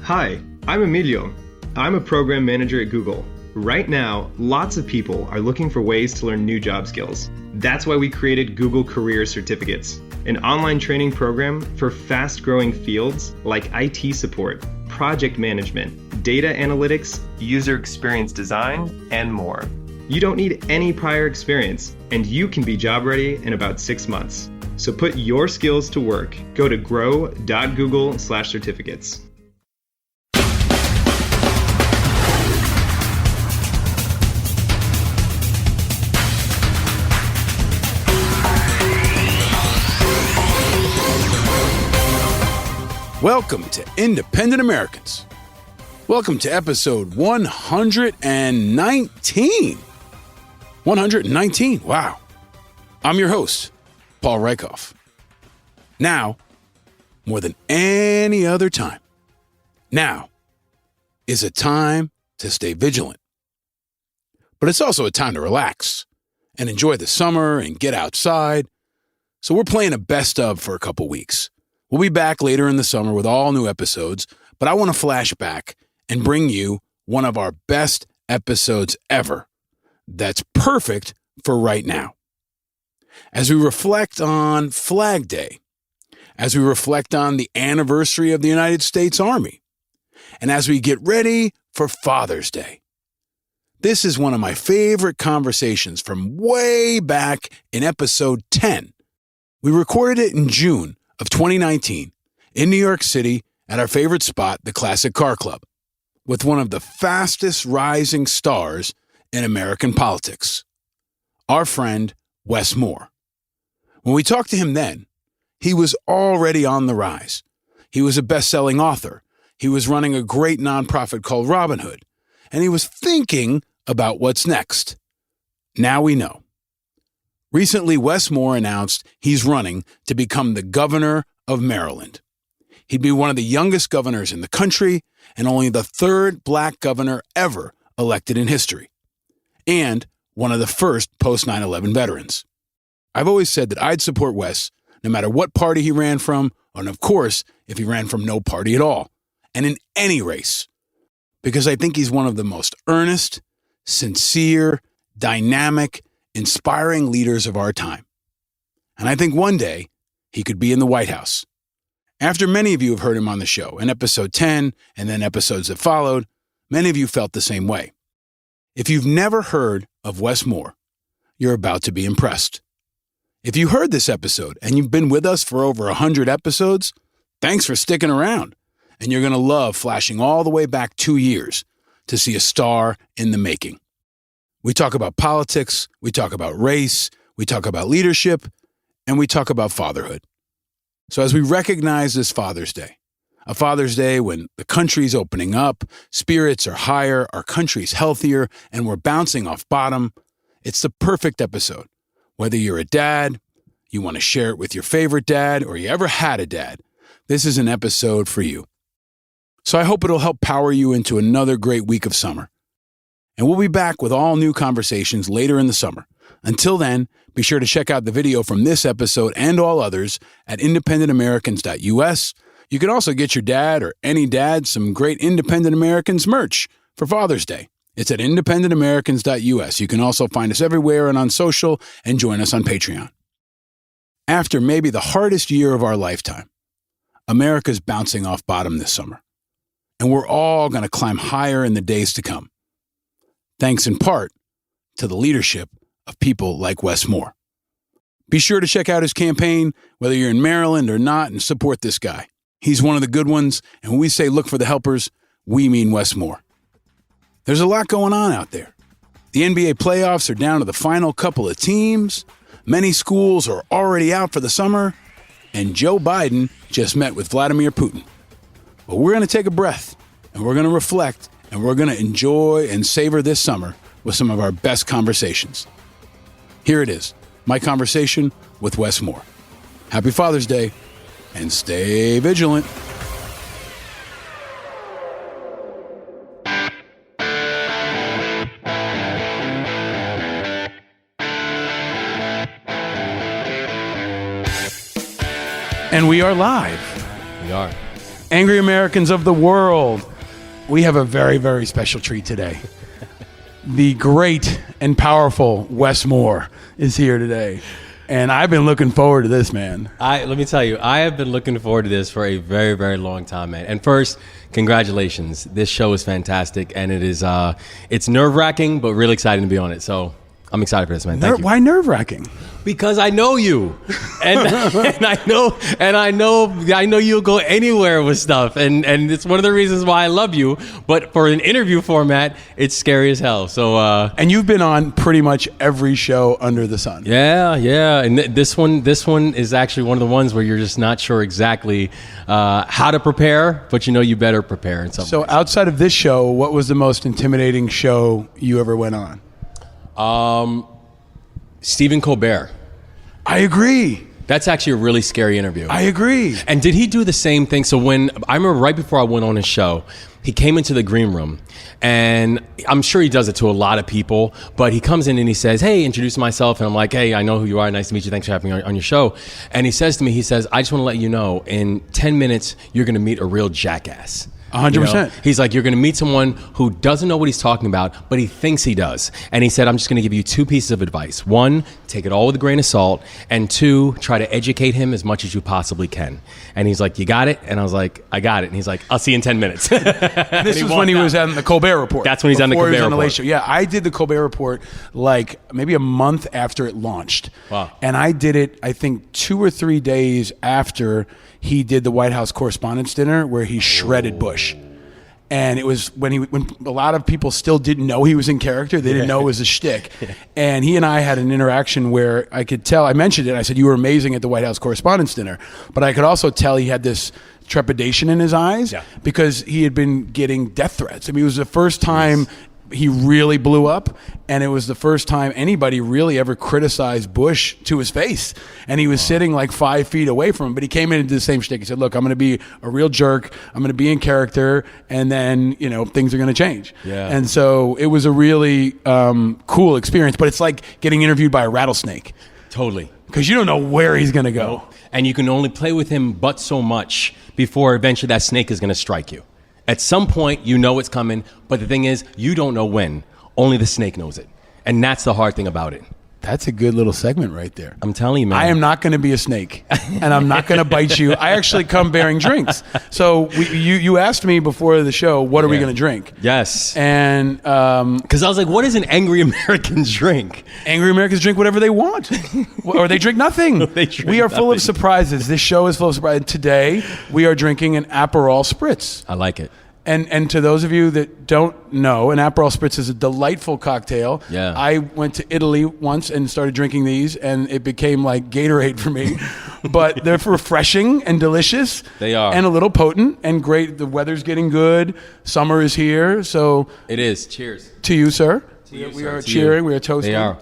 Hi, I'm Emilio. I'm a program manager at Google. Right now, lots of people are looking for ways to learn new job skills. That's why we created Google Career Certificates, an online training program for fast-growing fields like IT support, project management, data analytics, user experience design, and more. You don't need any prior experience, and you can be job ready in about 6 months. So put your skills to work. Go to grow.google/certificates. Welcome to Independent Americans. Welcome to episode 119. 119, wow. I'm your host, Paul Reichoff. Now, more than any other time, now is a time to stay vigilant. But it's also a time to relax and enjoy the summer and get outside. So we're playing a best of for a couple weeks. We'll be back later in the summer with all new episodes, but I want to flash back and bring you one of our best episodes ever that's perfect for right now. As we reflect on Flag Day, as we reflect on the anniversary of the United States Army, and as we get ready for Father's Day. This is one of my favorite conversations from way back in episode 10. We recorded it in June of 2019 in New York City at our favorite spot, the Classic Car Club, with one of the fastest rising stars in American politics, our friend Wes Moore. When we talked to him then, he was already on the rise. He was a best-selling author. He was running a great nonprofit called Robin Hood, and he was thinking about what's next. Now we know. Recently, Wes Moore announced he's running to become the governor of Maryland. He'd be one of the youngest governors in the country and only the third black governor ever elected in history, and one of the first post-9/11 veterans. I've always said that I'd support Wes no matter what party he ran from, and of course, if he ran from no party at all, and in any race, because I think he's one of the most earnest, sincere, dynamic, inspiring leaders of our time. And I think one day he could be in the White House. After many of you have heard him on the show, in episode 10 and then episodes that followed, many of you felt the same way. If you've never heard of Wes Moore, you're about to be impressed. If you heard this episode and you've been with us for over 100 episodes, thanks for sticking around. And you're going to love flashing all the way back 2 years to see a star in the making. We talk about politics, we talk about race, we talk about leadership, and we talk about fatherhood. So as we recognize this Father's Day, a Father's Day when the country's opening up, spirits are higher, our country's healthier, and we're bouncing off bottom, it's the perfect episode. Whether you're a dad, you want to share it with your favorite dad, or you ever had a dad, this is an episode for you. So I hope it'll help power you into another great week of summer. And we'll be back with all new conversations later in the summer. Until then, be sure to check out the video from this episode and all others at independentamericans.us. You can also get your dad or any dad some great Independent Americans merch for Father's Day. It's at independentamericans.us. You can also find us everywhere and on social and join us on Patreon. After maybe the hardest year of our lifetime, America's bouncing off bottom this summer. And we're all going to climb higher in the days to come. Thanks in part to the leadership of people like Wes Moore. Be sure to check out his campaign, whether you're in Maryland or not, and support this guy. He's one of the good ones, and when we say look for the helpers, we mean Wes Moore. There's a lot going on out there. The NBA playoffs are down to the final couple of teams. Many schools are already out for the summer, and Joe Biden just met with Vladimir Putin. But we're going to take a breath, and we're going to reflect, and we're going to enjoy and savor this summer with some of our best conversations. Here it is, my conversation with Wes Moore. Happy Father's Day, and stay vigilant. And we are live. We are. Angry Americans of the world, we have a very, very special treat today. The great and powerful Wes Moore is here today. And I've been looking forward to this, man. Let me tell you, I have been looking forward to this for a very, very long time, man. And first, congratulations. This show is fantastic, and it's nerve-wracking, but really exciting to be on it. So I'm excited for this, man. Thank you. Why nerve-wracking? Because I know you, and I know you'll go anywhere with stuff, and it's one of the reasons why I love you. But for an interview format, it's scary as hell. So and you've been on pretty much every show under the sun. Yeah, and this one is actually one of the ones where you're just not sure exactly how to prepare, but you better prepare in some ways. So outside of this show, what was the most intimidating show you ever went on? Stephen Colbert. I agree. That's actually a really scary interview. I agree. And did he do the same thing? So when I remember right before I went on his show, he came into the green room, and I'm sure he does it to a lot of people, but he comes in and he says, "Hey, introduce myself." And I'm like, "Hey, I know who you are. Nice to meet you. Thanks for having me on your show." And he says to me, "I just want to let you know, in 10 minutes, you're going to meet a real jackass." 100%. He's like, you're going to meet someone who doesn't know what he's talking about, but he thinks he does. And he said, I'm just going to give you 2 pieces of advice. 1, take it all with a grain of salt. And 2, try to educate him as much as you possibly can. And he's like, you got it? And I was like, I got it. And he's like, I'll see you in 10 minutes. This was when he was on the Colbert Report. That's when he's on the Colbert Report. Late Show. Yeah, I did the Colbert Report like maybe a month after it launched. Wow. And I did it, I think, 2 or 3 days after he did the White House Correspondents' Dinner where he shredded Bush. And it was when a lot of people still didn't know he was in character. They didn't know it was a shtick. And he and I had an interaction where I could tell, I mentioned it, I said, you were amazing at the White House Correspondents' Dinner. But I could also tell he had this trepidation in his eyes because he had been getting death threats. I mean, it was the first time he really blew up, and it was the first time anybody really ever criticized Bush to his face. And he was sitting like 5 feet away from him, but he came in and did the same shtick. He said, look, I'm going to be a real jerk. I'm going to be in character, and then, things are going to change. Yeah. And so it was a really cool experience, but it's like getting interviewed by a rattlesnake. Totally. Because you don't know where he's going to go. And you can only play with him but so much before eventually that snake is going to strike you. At some point, you know it's coming, but the thing is, you don't know when. Only the snake knows it. And that's the hard thing about it. That's a good little segment right there. I'm telling you, man. I am not going to be a snake, and I'm not going to bite you. I actually come bearing drinks. So you asked me before the show, what are we going to drink? Yes. And because I was like, what does an angry American drink? Angry Americans drink whatever they want, or they drink nothing. We are full of surprises. This show is full of surprises. Today, we are drinking an Aperol Spritz. I like it. And to those of you that don't know, an Aperol Spritz is a delightful cocktail. Yeah. I went to Italy once and started drinking these, and it became like Gatorade for me. But they're refreshing and delicious. They are. And a little potent and great. The weather's getting good. Summer is here. So it is. Cheers. To you, sir. We are cheering. We are toasting. They are.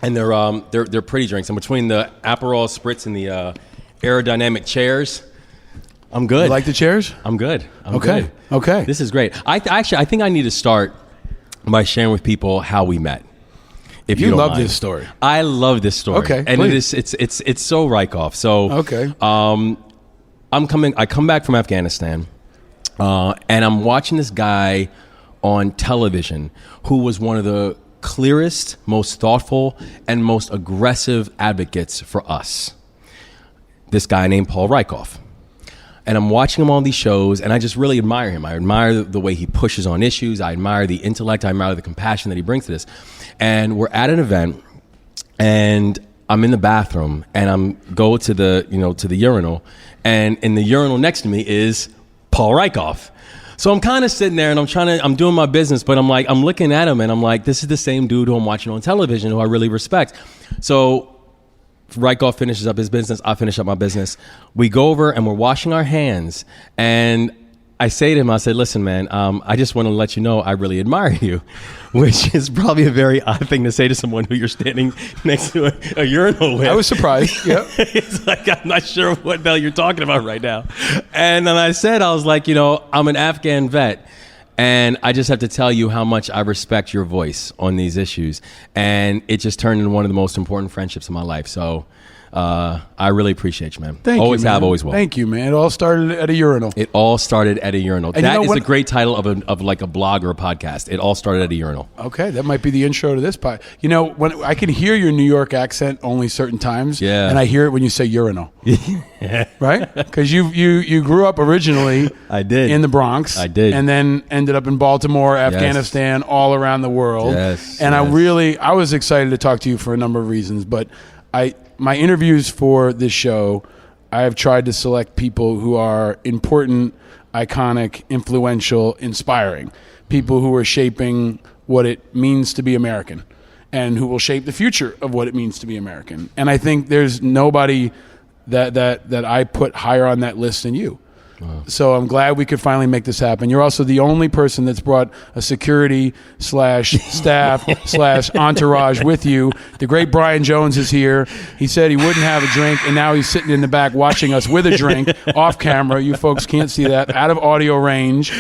And they're pretty drinks. And between the Aperol Spritz and the aerodynamic chairs, I'm good. You like the chairs? I'm good. Okay. This is great. I think I need to start by sharing with people how we met. If you don't love mind. this story. I love this story. Okay, and please. it's so Rykoff. So okay. I come back from Afghanistan, and I'm watching this guy on television who was one of the clearest, most thoughtful, and most aggressive advocates for us. This guy named Paul Rykoff. And I'm watching him on these shows, and I just really admire him. I admire the way he pushes on issues. I admire the intellect. I admire the compassion that he brings to this. And we're at an event, and I'm in the bathroom, and go to the urinal, and in the urinal next to me is Paul Rykoff. So I'm kind of sitting there, and I'm doing my business, but I'm looking at him, and I'm like, this is the same dude who I'm watching on television, who I really respect. So Rykoff finishes up his business. I finish up my business. We go over and we're washing our hands. And I say to him, I said, listen, man, I just want to let you know I really admire you, which is probably a very odd thing to say to someone who you're standing next to a urinal with. I was surprised. Yep. It's like, I'm not sure what the hell you're talking about right now. And then I was like, I'm an Afghan vet. And I just have to tell you how much I respect your voice on these issues. And it just turned into one of the most important friendships of my life. So I really appreciate you, man. Thank always you, man. have, always will. Thank you, man. It all started at a urinal. It all started at a urinal. And that is a great title of like a blog or a podcast. It all started at a urinal. Okay, that might be the intro to this pod. You know, when I can hear your New York accent only certain times, Yeah. and I hear it when you say urinal, right? Because you grew up originally, I did, in the Bronx, I did, and then ended up in Baltimore, Afghanistan, all around the world. Yes, and yes. I was excited to talk to you for a number of reasons, but my interviews for this show, I have tried to select people who are important, iconic, influential, inspiring, people who are shaping what it means to be American and who will shape the future of what it means to be American. And I think there's nobody that I put higher on that list than you. Wow. So I'm glad we could finally make this happen. You're also the only person that's brought a security /staff/ entourage with you. The great Brian Jones is here. He said he wouldn't have a drink, and now he's sitting in the back watching us with a drink off camera. You folks can't see that, out of audio range.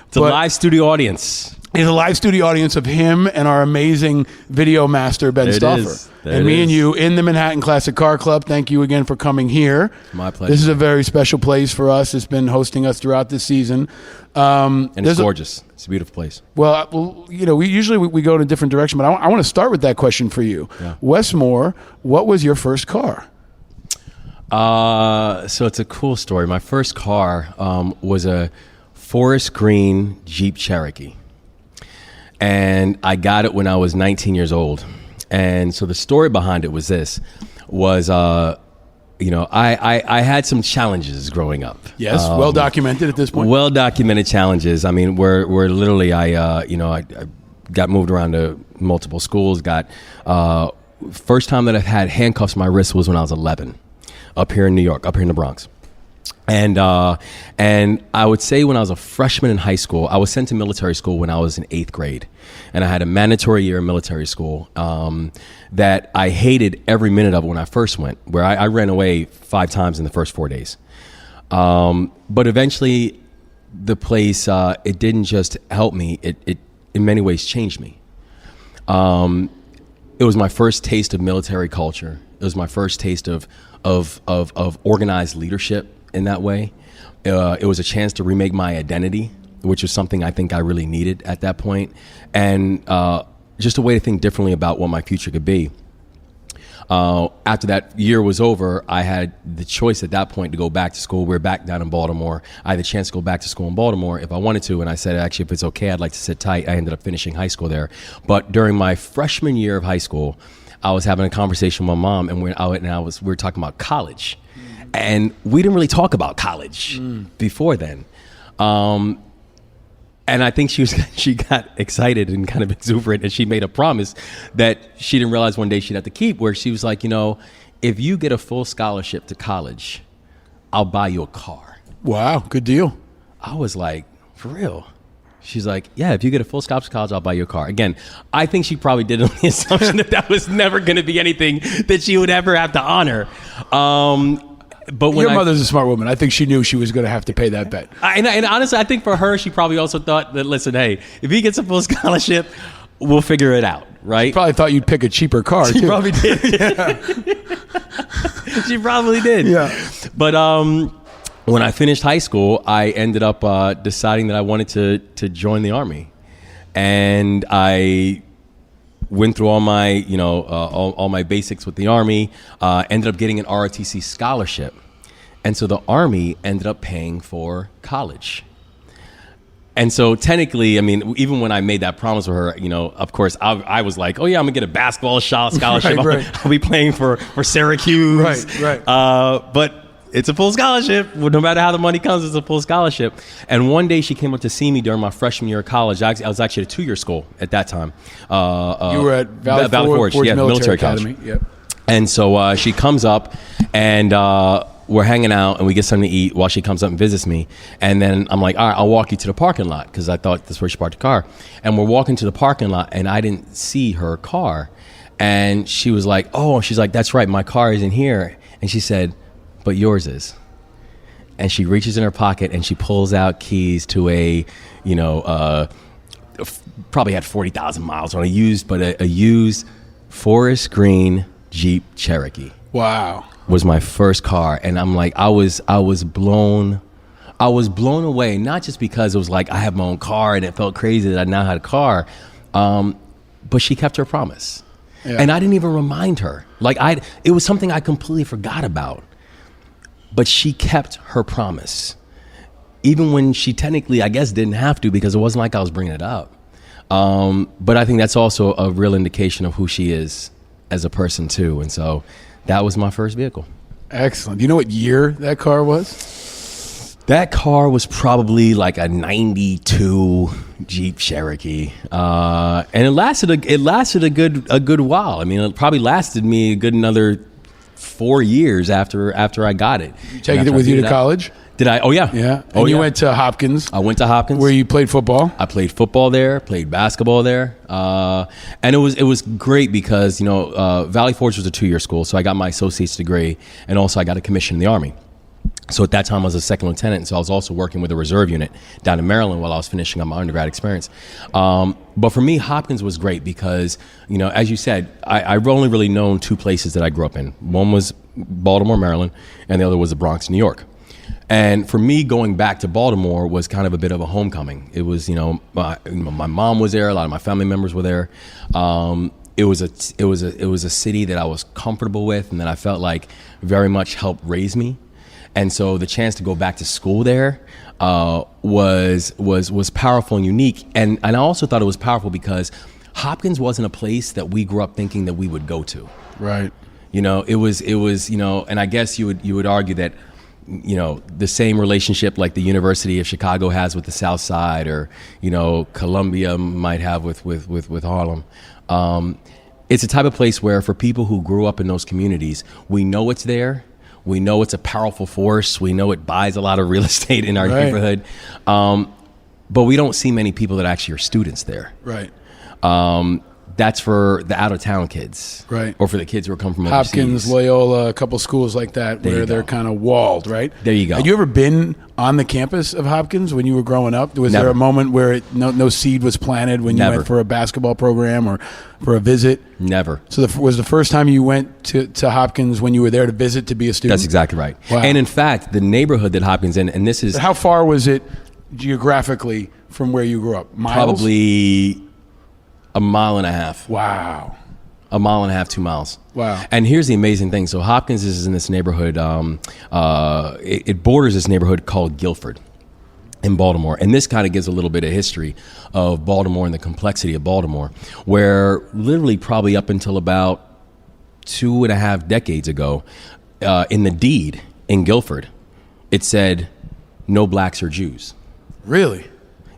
It's a live studio audience. It's a live studio audience of him and our amazing video master, Ben Stoffer. And me and you in the Manhattan Classic Car Club. Thank you again for coming here. My pleasure. This is a very special place for us. It's been hosting us throughout this season. And it's gorgeous. It's a beautiful place. Well, you know, we usually go in a different direction, but I want to start with that question for you. Yeah. Wes Moore, what was your first car? So it's a cool story. My first car was a forest green Jeep Cherokee. And I got it when I was 19 years old. And so the story behind it was this, I had some challenges growing up. Yes, well documented at this point. Well documented challenges. I mean, where literally I got moved around to multiple schools. First time that I've had handcuffs on my wrist was when I was 11, up here in New York, up here in the Bronx. And I would say when I was a freshman in high school, I was sent to military school when I was in 8th grade. And I had a mandatory year in military school that I hated every minute of it when I first went, where I ran away 5 times in the first 4 days. But eventually, the place, it didn't just help me, it in many ways changed me. It was my first taste of military culture. It was my first taste of organized leadership. In that way, it was a chance to remake my identity, which was something I think I really needed at that point, and just a way to think differently about what my future could be. After that year was over, I had the choice at that point to go back to school. We were back down in Baltimore. I had the chance to go back to school in Baltimore if I wanted to, and I said, actually, if it's okay, I'd like to sit tight. I ended up finishing high school there. But during my freshman year of high school, I was having a conversation with my mom, and we were talking about college. And we didn't really talk about college before then. And I think she got excited and kind of exuberant, and she made a promise that she didn't realize one day she'd have to keep, where she was like, if you get a full scholarship to college, I'll buy you a car. Wow, good deal. I was like, for real? She's like, yeah, if you get a full scholarship to college, I'll buy you a car. Again, I think she probably did it on the assumption that was never going to be anything that she would ever have to honor. But when your mother's a smart woman. I think she knew she was going to have to pay that bet. And honestly, I think for her, she probably also thought that, listen, hey, if he gets a full scholarship, we'll figure it out, right? She probably thought you'd pick a cheaper car, She too. probably did. She probably did. Yeah. But when I finished high school, I ended up deciding that I wanted to join the Army. And I went through all my, all my basics with the Army, ended up getting an ROTC scholarship. And so the Army ended up paying for college. And so technically, I mean, even when I made that promise with her, of course, I was like, oh yeah, I'm gonna get a basketball scholarship. Right. I'll be playing for Syracuse. Right. But it's a full scholarship. No matter how the money comes, it's a full scholarship. And one day she came up to see me during my freshman year of college. I was actually at a 2-year school at that time. You were at Valley Forge, military Academy. College. Yep. And so she comes up, and we're hanging out, and we get something to eat while she comes up and visits me. And then I'm like, all right, I'll walk you to the parking lot, because I thought that's where she parked the car. And we're walking to the parking lot, and I didn't see her car. And she was like, oh, she's like, that's right, my car is in here. And she said, but yours is. And she reaches in her pocket and she pulls out keys to a, probably had 40,000 miles on a used forest green Jeep Cherokee. Wow. was my first car, and I'm like, I was blown away, not just because it was like I have my own car and it felt crazy that I now had a car, but she kept her promise. Yeah. And I didn't even remind her. Like it was something I completely forgot about. But she kept her promise. Even when she technically, I guess, didn't have to, because it wasn't like I was bringing it up. But I think that's also a real indication of who she is as a person too. And so that was my first vehicle. Excellent. Do you know what year that car was? That car was probably like a 92 Jeep Cherokee, and it lasted a good while. I mean, it probably lasted me a good another 4 years after I got it. You take it with you to college? Did I? Oh yeah, yeah. And you went to Hopkins. I went to Hopkins, where you played football. I played football there, played basketball there, and it was great because Valley Forge was a 2-year school, so I got my associate's degree, and also I got a commission in the Army. So at that time, I was a second lieutenant, and so I was also working with a reserve unit down in Maryland while I was finishing up my undergrad experience. But for me, Hopkins was great because, as you said, I've only really known 2 places that I grew up in. One was Baltimore, Maryland, and the other was the Bronx, New York. And for me, going back to Baltimore was kind of a bit of a homecoming. It was, my mom was there, a lot of my family members were there. It was a city that I was comfortable with, and that I felt like very much helped raise me. And so the chance to go back to school there was powerful and unique. And I also thought it was powerful because Hopkins wasn't a place that we grew up thinking that we would go to. Right. It was and I guess you would argue that the same relationship like the University of Chicago has with the South Side, or Columbia might have with Harlem. It's a type of place where, for people who grew up in those communities, we know it's there. We know it's a powerful force. We know it buys a lot of real estate in our neighborhood. But we don't see many people that actually are students there. Right. That's for the out-of-town kids. Right. Or for the kids who are coming from overseas. Hopkins, Loyola, a couple schools like that where they're kind of walled, right? There you go. Had you ever been on the campus of Hopkins when you were growing up? Was Never. there a moment where no seed was planted when you Never. went for a basketball program or for a visit? Never. So was the first time you went to Hopkins when you were there to visit, to be a student? That's exactly right. Wow. And in fact, the neighborhood that Hopkins in, and this is... How far was it geographically from where you grew up? Miles? Probably a mile and a half. Wow. A mile and a half, 2 miles. Wow. And here's the amazing thing. So Hopkins is in this neighborhood. It borders this neighborhood called Guilford in Baltimore. And this kind of gives a little bit of history of Baltimore and the complexity of Baltimore, where literally probably up until about 2.5 decades ago, in the deed in Guilford, it said no blacks or Jews. Really?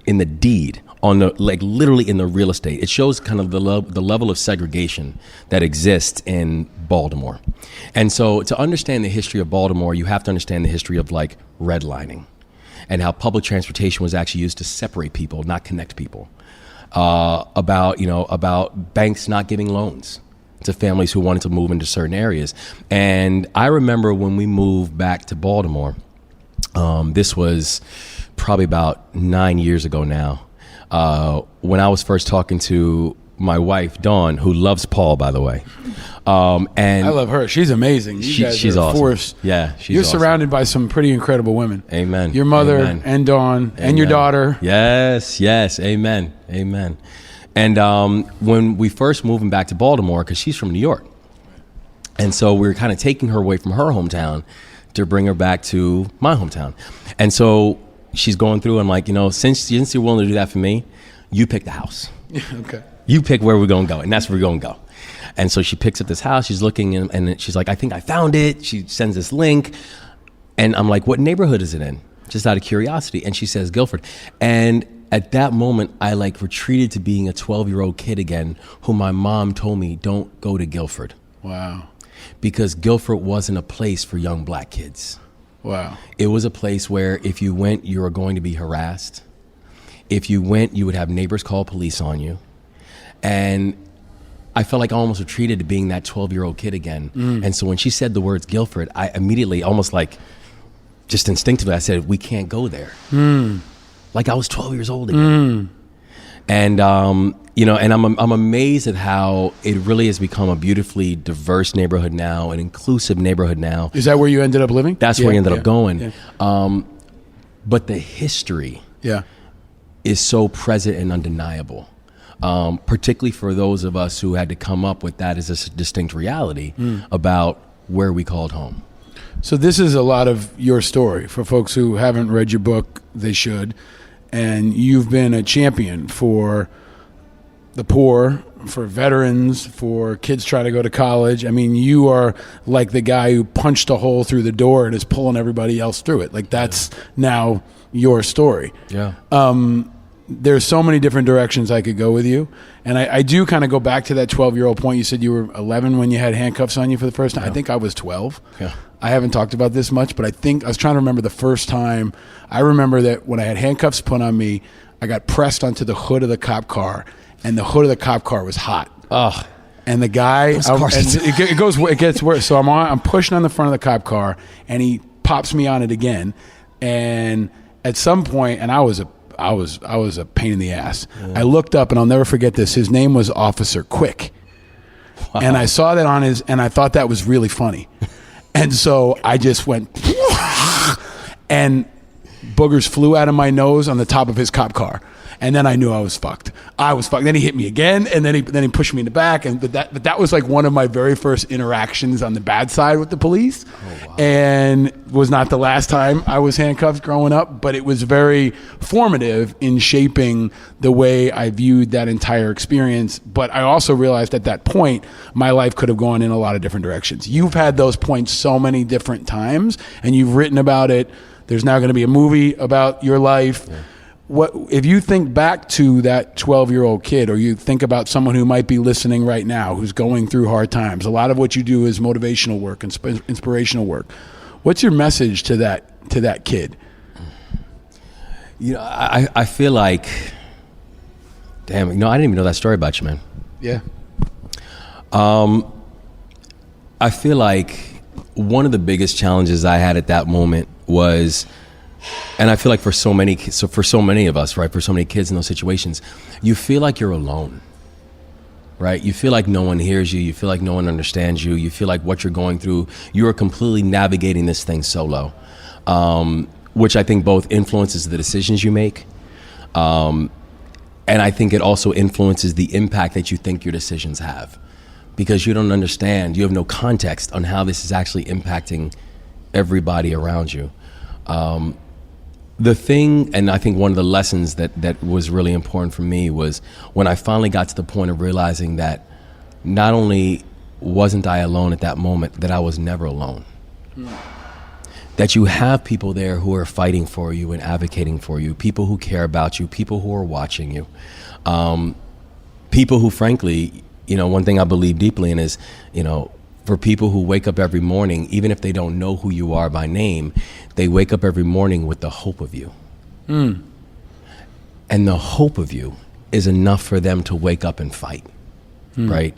In the deed. Literally in the real estate. It shows kind of the level of segregation that exists in Baltimore. And so to understand the history of Baltimore, you have to understand the history of redlining and how public transportation was actually used to separate people, not connect people. About banks not giving loans to families who wanted to move into certain areas. And I remember when we moved back to Baltimore, this was probably about 9 years ago now. When I was first talking to my wife, Dawn, who loves Paul, by the way. And I love her. She's amazing. She's are a awesome. Force. Yeah, she's You're awesome. surrounded by some pretty incredible women. Amen. Your mother Amen. and Dawn Amen. and your daughter. Yes. Amen. And when we first moved back to Baltimore, because she's from New York, and so we were kind of taking her away from her hometown to bring her back to my hometown. And so she's going through, I'm like, since you're willing to do that for me, you pick the house. Okay. You pick where we're going to go, and that's where we're going to go. And so she picks up this house, she's looking, and she's like, I think I found it. She sends this link, and I'm like, what neighborhood is it in? Just out of curiosity. And she says, Guilford. And at that moment, I retreated to being a 12-year-old kid again, who my mom told me, don't go to Guilford. Wow. Because Guilford wasn't a place for young black kids. Wow. It was a place where if you went, you were going to be harassed. If you went, you would have neighbors call police on you. And I felt like I almost retreated to being that 12-year-old kid again. And so when she said the words Guilford, I immediately, almost just instinctively, I said, we can't go there. Like I was 12 years old again. And and I'm amazed at how it really has become a beautifully diverse neighborhood now, an inclusive neighborhood now. Is that where you ended up living? That's where you ended up going. Yeah. But the history is so present and undeniable, particularly for those of us who had to come up with that as a distinct reality about where we called home. So this is a lot of your story. For folks who haven't read your book, they should. And you've been a champion for the poor, for veterans, for kids trying to go to college. I mean, you are like the guy who punched a hole through the door and is pulling everybody else through it. Like, that's now your story. Yeah. There's so many different directions I could go with you. And I do kind of go back to that 12-year-old point. You said you were 11 when you had handcuffs on you for the first time. Yeah. I think I was 12. Yeah. I haven't talked about this much, but I think I was trying to remember the first time. I remember that when I had handcuffs put on me, I got pressed onto the hood of the cop car, and the hood of the cop car was hot. Ugh. And the guy, it gets worse. So I'm pushing on the front of the cop car, and he pops me on it again. And at some point, and I was a pain in the ass. Yeah. I looked up, and I'll never forget this. His name was Officer Quick. Wow. And I saw that on his, and I thought that was really funny. And so I just went, and boogers flew out of my nose on the top of his cop car. And then I knew I was fucked. Then he hit me again, and then he pushed me in the back. But that was like one of my very first interactions on the bad side with the police. Oh, wow. And was not the last time I was handcuffed growing up, but it was very formative in shaping the way I viewed that entire experience. But I also realized at that point, my life could have gone in a lot of different directions. You've had those points so many different times, and you've written about it. There's now going to be a movie about your life. Yeah. What if you think back to that 12-year-old kid, or you think about someone who might be listening right now who's going through hard times? A lot of what you do is motivational work and inspirational work. What's your message to that kid? You know, I feel like, damn, I didn't even know that story about you, man. Yeah. I feel like one of the biggest challenges I had at that moment was, and I feel like for so many of us, right, for so many kids in those situations, you feel like you're alone, right? You feel like no one hears you. You feel like no one understands you. You feel like what you're going through, you are completely navigating this thing solo, which I think both influences the decisions you make, and I think it also influences the impact that you think your decisions have, because you don't understand, you have no context on how this is actually impacting everybody around you. The thing, and I think one of the lessons that was really important for me was when I finally got to the point of realizing that not only wasn't I alone at that moment, that I was never alone. That you have people there who are fighting for you and advocating for you, people who care about you, people who are watching you, people who, frankly, one thing I believe deeply in is, for people who wake up every morning, even if they don't know who you are by name, they wake up every morning with the hope of you. And the hope of you is enough for them to wake up and fight, right?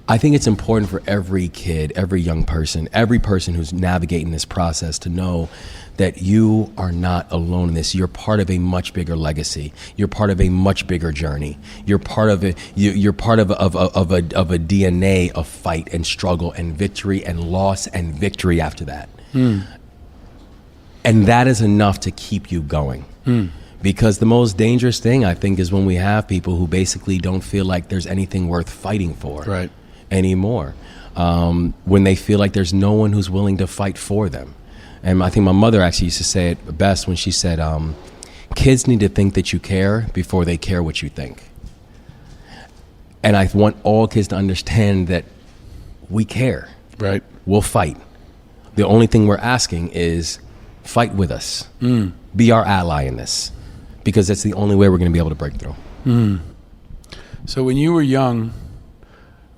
I think it's important for every kid, every young person, every person who's navigating this process to know that you are not alone in this. You're part of a much bigger legacy. You're part of a much bigger journey. You're part of it. You're part of a DNA of fight and struggle and victory and loss and victory after that. And that is enough to keep you going. Because the most dangerous thing, I think, is when we have people who basically don't feel like there's anything worth fighting for anymore. When they feel like there's no one who's willing to fight for them. And I think my mother actually used to say it best when she said, kids need to think that you care before they care what you think. And I want all kids to understand that we care. Right. We'll fight. The only thing we're asking is fight with us. Be our ally in this. Because that's the only way we're going to be able to break through. So when you were young,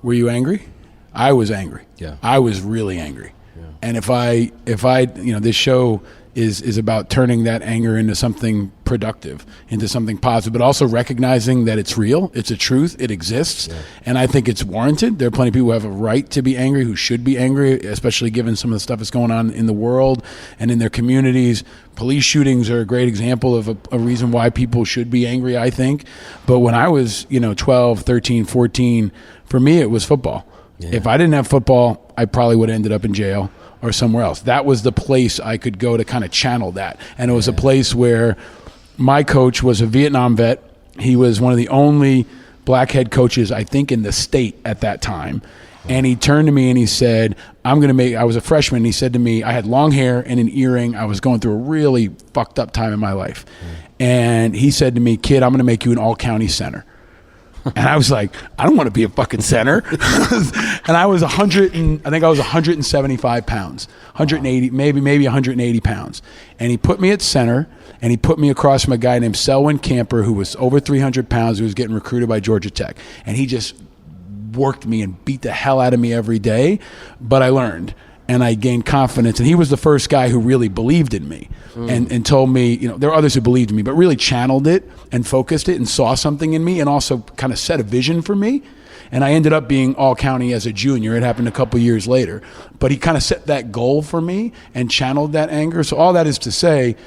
were you angry? I was angry. Yeah. I was really angry. And if I, this show is about turning that anger into something productive, into something positive, but also recognizing that it's real, it's a truth, it exists, and I think it's warranted. There are plenty of people who have a right to be angry, who should be angry, especially given some of the stuff that's going on in the world and in their communities. Police shootings are a great example of a reason why people should be angry, I think. But when I was 12, 13, 14, for me it was football. If I didn't have football, I probably would have ended up in jail or somewhere else. That was the place I could go to kind of channel that. And it was a place where my coach was a Vietnam vet. He was one of the only black head coaches, I think, in the state at that time. And he turned to me and he said, I was a freshman. And he said to me, I had long hair and an earring. I was going through a really fucked up time in my life. And he said to me, kid, I'm going to make you an all-county center. And I was like, I don't want to be a fucking center. And I was 175 pounds, 180, maybe 180 pounds. And he put me at center, and he put me across from a guy named Selwyn Camper, who was over 300 pounds, who was getting recruited by Georgia Tech. And he just worked me and beat the hell out of me every day. But I learned, and I gained confidence. And he was the first guy who really believed in me and told me, there were others who believed in me, but really channeled it and focused it and saw something in me and also kind of set a vision for me. And I ended up being all county as a junior. It happened a couple years later. But he kind of set that goal for me and channeled that anger. So all that is to say,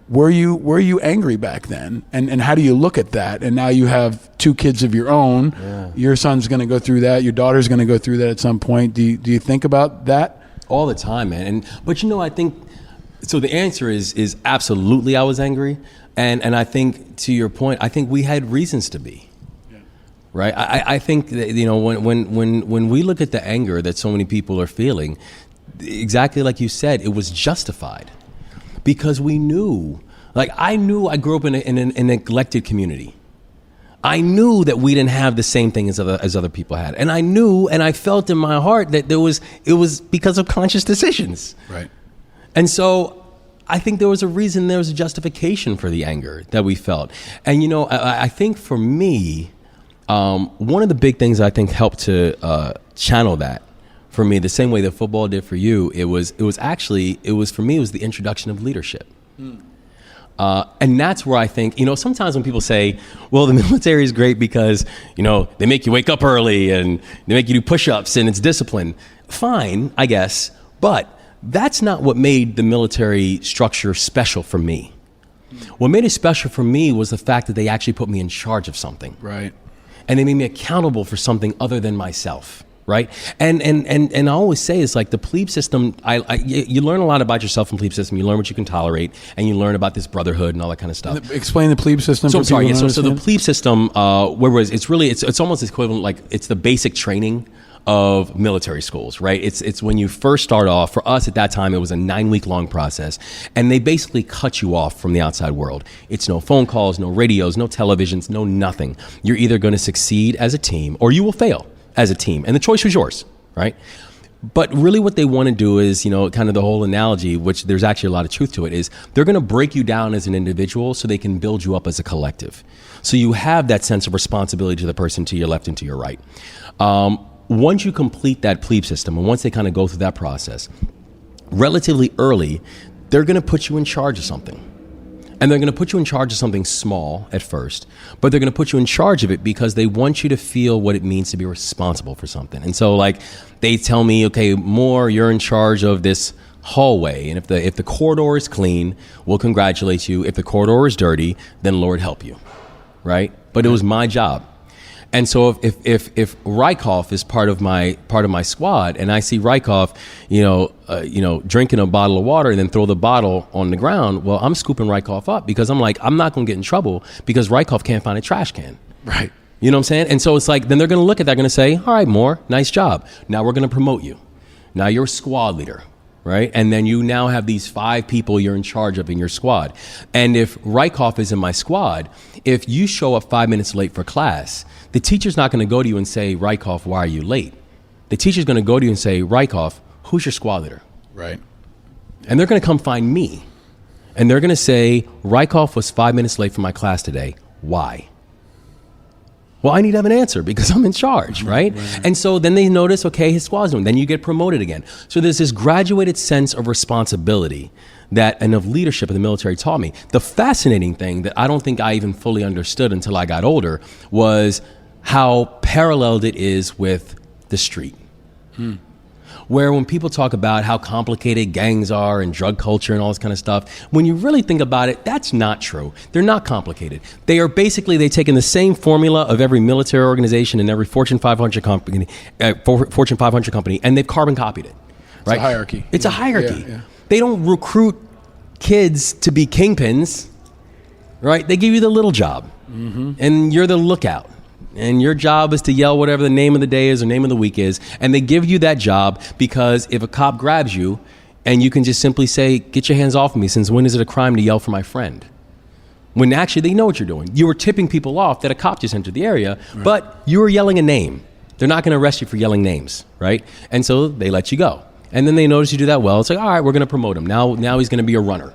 were you angry back then? And how do you look at that? And now you have two kids of your own. Yeah. Your son's going to go through that. Your daughter's going to go through that at some point. Do you think about that? All the time, man. But I think, so the answer is absolutely I was angry. And I think, to your point, I think we had reasons to be. Right? I think that, when we look at the anger that so many people are feeling, exactly like you said, it was justified. Because we knew, I grew up in a neglected community. I knew that we didn't have the same thing as other people had. And I knew, and I felt in my heart that it was because of conscious decisions. Right. And so I think there was a reason, there was a justification for the anger that we felt. And, I think for me, one of the big things I think helped to channel that for me, the same way that football did for you, it was for me, it was the introduction of leadership. And that's where I think, sometimes when people say, well, the military is great because, they make you wake up early and they make you do push-ups and it's discipline. Fine, I guess. But that's not what made the military structure special for me. What made it special for me was the fact that they actually put me in charge of something. Right. And they made me accountable for something other than myself. Right. And I always say it's like the plebe system. You learn a lot about yourself in plebe system. You learn what you can tolerate, and you learn about this brotherhood and all that kind of stuff. Explain the plebe system. So I'm sorry. Yeah, so the plebe system, it's almost equivalent, like it's the basic training of military schools, right? It's when you first start off. For us at that time, it was a 9-week long process, and they basically cut you off from the outside world. It's no phone calls, no radios, no televisions, no nothing. You're either going to succeed as a team or you will fail as a team, and the choice was yours, right? But really what they want to do is, kind of the whole analogy, which there's actually a lot of truth to it, is they're going to break you down as an individual so they can build you up as a collective. So you have that sense of responsibility to the person to your left and to your right. Once you complete that plebe system, and once they kind of go through that process, relatively early, they're going to put you in charge of something. And they're going to put you in charge of something small at first, but they're going to put you in charge of it because they want you to feel what it means to be responsible for something. And so, they tell me, okay, Moore, you're in charge of this hallway, and if the corridor is clean, we'll congratulate you. If the corridor is dirty, then Lord help you, right? But it was my job. And so if Rykoff is part of my squad, and I see Rykoff, drinking a bottle of water and then throw the bottle on the ground, well, I'm scooping Rykoff up because I'm not going to get in trouble because Rykoff can't find a trash can. Right. You know what I'm saying? And so it's like, then they're going to look at that, going to say, all right, Moore, nice job. Now we're going to promote you. Now you're a squad leader. Right? And then you now have these 5 people you're in charge of in your squad. And if Rykoff is in my squad, if you show up 5 minutes late for class, the teacher's not going to go to you and say, Rykoff, why are you late? The teacher's going to go to you and say, Rykoff, who's your squad leader? Right. And they're going to come find me. And they're going to say, Rykoff was 5 minutes late for my class today. Why? Well, I need to have an answer because I'm in charge, right? And so then they notice, okay, his squad's doing. Then you get promoted again. So there's this graduated sense of responsibility and of leadership that the military taught me. The fascinating thing that I don't think I even fully understood until I got older was how paralleled it is with the street. Where when people talk about how complicated gangs are and drug culture and all this kind of stuff, when you really think about it, that's not true. They're not complicated. They are basically, they've taken the same formula of every military organization and every Fortune 500 company, and they've carbon copied it. Right? It's a hierarchy. It's a hierarchy. Yeah. They don't recruit kids to be kingpins, right? They give you the little job, and you're the lookout. And your job is to yell whatever the name of the day is or name of the week is. And they give you that job because if a cop grabs you and you can just simply say, get your hands off of me, since when is it a crime to yell for my friend? When actually they know what you're doing. You were tipping people off that a cop just entered the area, but you were yelling a name. They're not going to arrest you for yelling names, right? And so they let you go. And then they notice you do that well. It's like, all right, we're going to promote him. Now he's going to be a runner.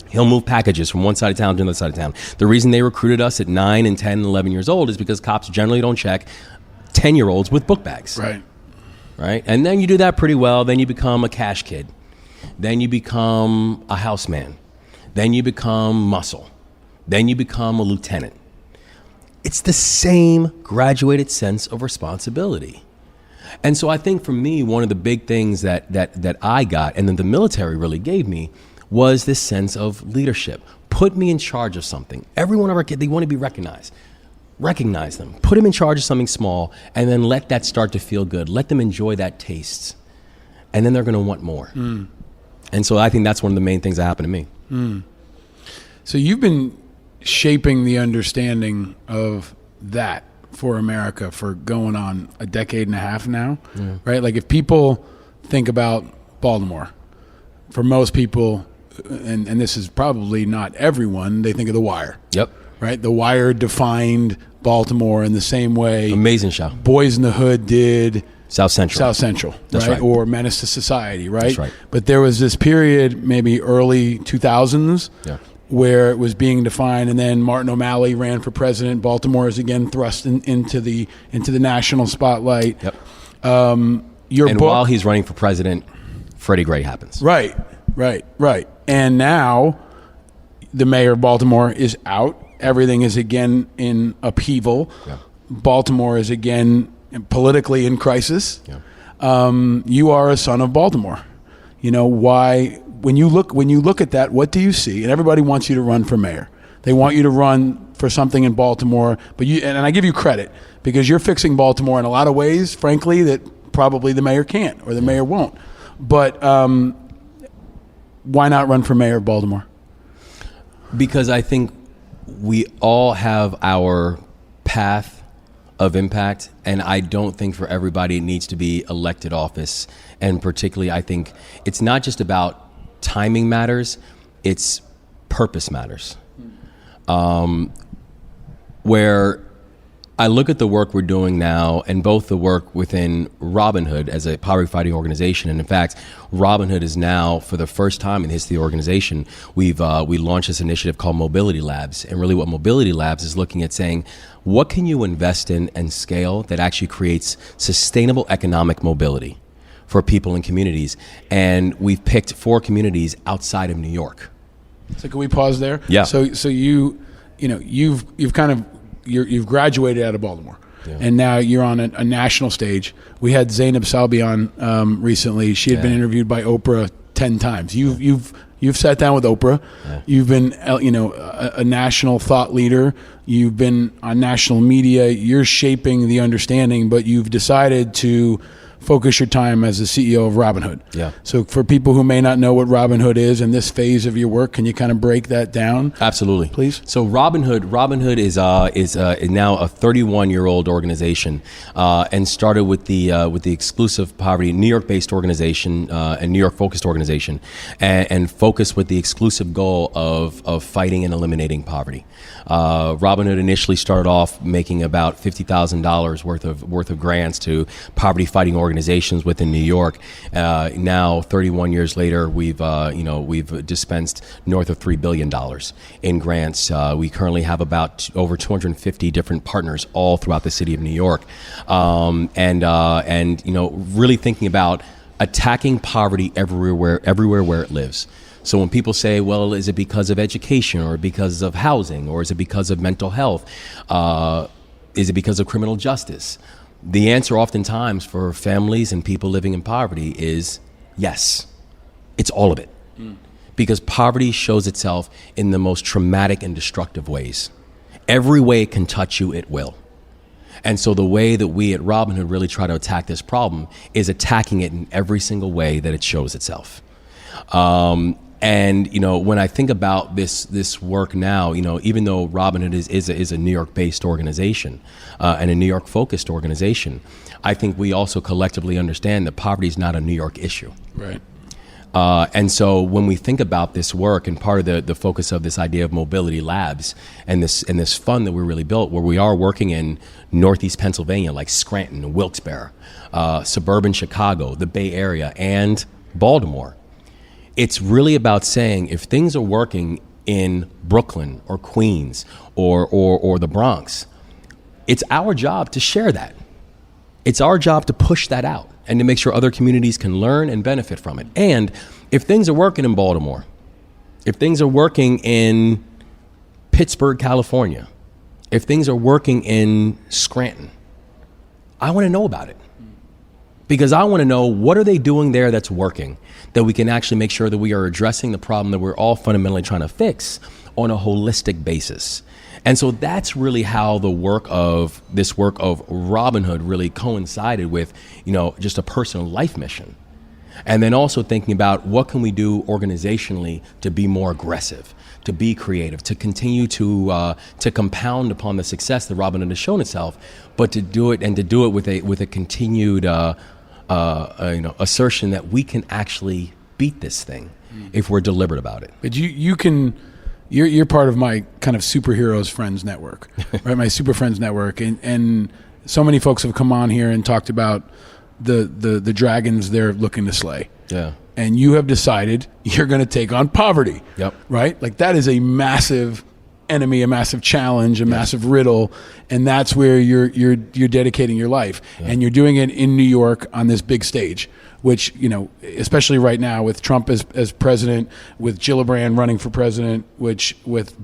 He'll move packages from one side of town to another side of town. The reason they recruited us at 9 and 10 and 11 years old is because cops generally don't check 10-year-olds with book bags. Right? And then you do that pretty well. Then you become a cash kid. Then you become a houseman. Then you become muscle. Then you become a lieutenant. It's the same graduated sense of responsibility. And so I think for me, one of the big things that I got and then the military really gave me was this sense of leadership. Put me in charge of something. Every one of our kids, they want to be recognized. Recognize them. Put them in charge of something small, and then let that start to feel good. Let them enjoy that taste. And then they're going to want more. And so I think that's one of the main things that happened to me. So you've been shaping the understanding of that for America for going on a decade and a half now, right? Like if people think about Baltimore, for most people, and this is probably not everyone, they think of The Wire. Yep. Right? The Wire defined Baltimore in the same way Amazing show. Boys in the Hood did South Central. That's right. Or Menace to Society, right? That's right. But there was this period, maybe early 2000s, where it was being defined, and then Martin O'Malley ran for president. Baltimore is again thrust into the national spotlight. Yep. Your and book, while he's running for president, Freddie Gray happens. Right. And now the mayor of Baltimore is out. Everything is again in upheaval. Baltimore is again politically in crisis. You are a son of Baltimore. You know why? When you look at that, what do you see? And everybody wants you to run for mayor. They want you to run for something in Baltimore. But and I give you credit because you're fixing Baltimore in a lot of ways, frankly, that probably the mayor can't or the mayor won't. But why not run for mayor of Baltimore? Because I think we all have our path of impact, and I don't think for everybody it needs to be elected office. And particularly, I think it's not just about timing matters, it's purpose matters. Where I look at the work we're doing now, and both the work within Robin Hood as a poverty fighting organization, and in fact, Robin Hood is now, for the first time in the history of the organization, we launched this initiative called Mobility Labs. And really what Mobility Labs is looking at saying, what can you invest in and scale that actually creates sustainable economic mobility for people and communities? And we've picked 4 communities outside of New York. So can we pause there? Yeah. So you've graduated out of Baltimore, and now you're on a national stage. We had Zainab Salbi on recently. She had been interviewed by Oprah 10 times. You've sat down with Oprah. You've been a national thought leader. You've been on national media. You're shaping the understanding, but you've decided to focus your time as the CEO of Robin Hood. So for people who may not know what Robin Hood is in this phase of your work, can you kind of break that down? Absolutely. Please. So Robin Hood is now a 31-year-old organization, and started with the exclusive poverty New York-based organization and New York-focused organization, and focused with the exclusive goal of fighting and eliminating poverty. Robin Hood initially started off making about $50,000 worth of grants to poverty fighting organizations organizations within New York. Now, 31 years later, we've dispensed north of $3 billion in grants. We currently have about over 250 different partners all throughout the city of New York, and really thinking about attacking poverty everywhere where it lives. So when people say, well, is it because of education, or because of housing, or is it because of mental health? Is it because of criminal justice? The answer oftentimes for families and people living in poverty is yes. It's all of it. Because poverty shows itself in the most traumatic and destructive ways. Every way it can touch you, it will. And so the way that we at Robinhood really try to attack this problem is attacking it in every single way that it shows itself. And when I think about this work now, even though Robinhood is a New York-based organization and a New York-focused organization, I think we also collectively understand that poverty is not a New York issue. Right. And so when we think about this work, and part of the focus of this idea of mobility labs and this fund that we really built, where we are working in Northeast Pennsylvania, like Scranton, Wilkes-Barre, suburban Chicago, the Bay Area, and Baltimore. It's really about saying, if things are working in Brooklyn or Queens or the Bronx, it's our job to share that. It's our job to push that out and to make sure other communities can learn and benefit from it. And if things are working in Baltimore, if things are working in Pittsburgh, California, if things are working in Scranton, I want to know about it. Because I want to know, what are they doing there that's working, that we can actually make sure that we are addressing the problem that we're all fundamentally trying to fix on a holistic basis. And so that's really how this work of Robinhood really coincided with, just a personal life mission. And then also thinking about, what can we do organizationally to be more aggressive, to be creative, to continue to compound upon the success that Robinhood has shown itself, but to do it with a continued assertion that we can actually beat this thing if we're deliberate about it. But you're part of my kind of superheroes friends network, right? My super friends network, and so many folks have come on here and talked about the dragons they're looking to slay. Yeah. And you have decided you're going to take on poverty. Yep. Right? Like, that is a massive enemy, a massive challenge, a massive riddle, and that's where you're dedicating your life. Yeah. And you're doing it in New York on this big stage, which, especially right now with Trump as president, with Gillibrand running for president, with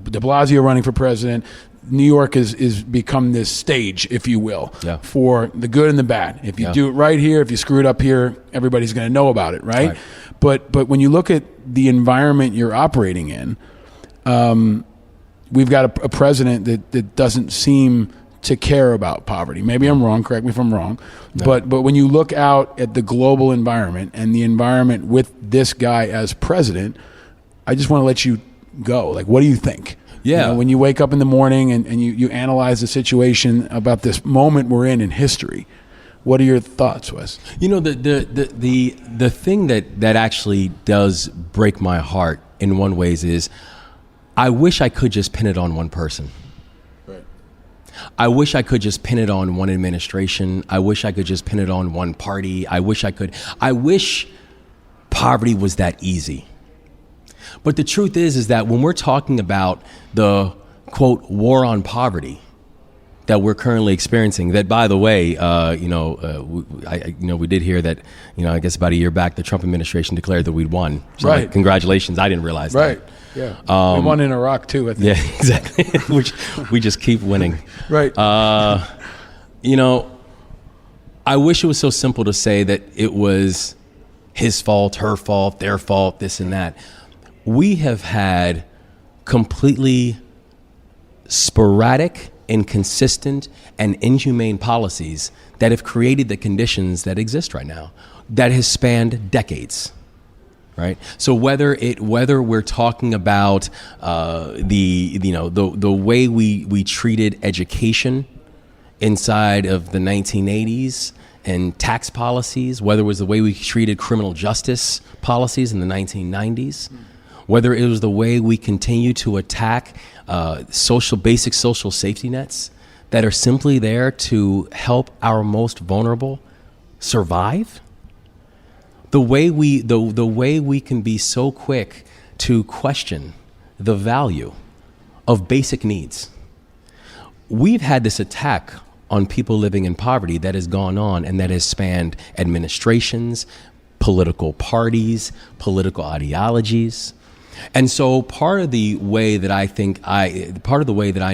de Blasio running for president, New York is become this stage, if you will, for the good and the bad. If you do it right here, if you screw it up here, everybody's going to know about it, right? But when you look at the environment you're operating in, we've got a president that doesn't seem to care about poverty. Maybe I'm wrong, correct me if I'm wrong. No. But when you look out at the global environment and the environment with this guy as president, I just want to let you go. Like, what do you think? Yeah. When you wake up in the morning and you analyze the situation about this moment we're in history, what are your thoughts, Wes? The thing that actually does break my heart in one ways is, I wish I could just pin it on one person. Right. I wish I could just pin it on one administration. I wish I could just pin it on one party. I wish poverty was that easy. But the truth is that when we're talking about the, quote, war on poverty that we're currently experiencing, that, by the way, we did hear that, I guess about a year back, the Trump administration declared that we'd won. So, right. Congratulations. I didn't realize that. Right. Yeah. We won in Iraq, too, I think. Yeah, exactly. Which we just keep winning. Right. I wish it was so simple to say that it was his fault, her fault, their fault, this and that. We have had completely sporadic, inconsistent, and inhumane policies that have created the conditions that exist right now, that has spanned decades. Right. So whether we're talking about the way we treated education inside of the 1980s and tax policies, whether it was the way we treated criminal justice policies in the 1990s, whether it was the way we continue to attack basic social safety nets that are simply there to help our most vulnerable survive? The way we can be so quick to question the value of basic needs. We've had this attack on people living in poverty that has gone on and that has spanned administrations, political parties, political ideologies. And so part of the way that I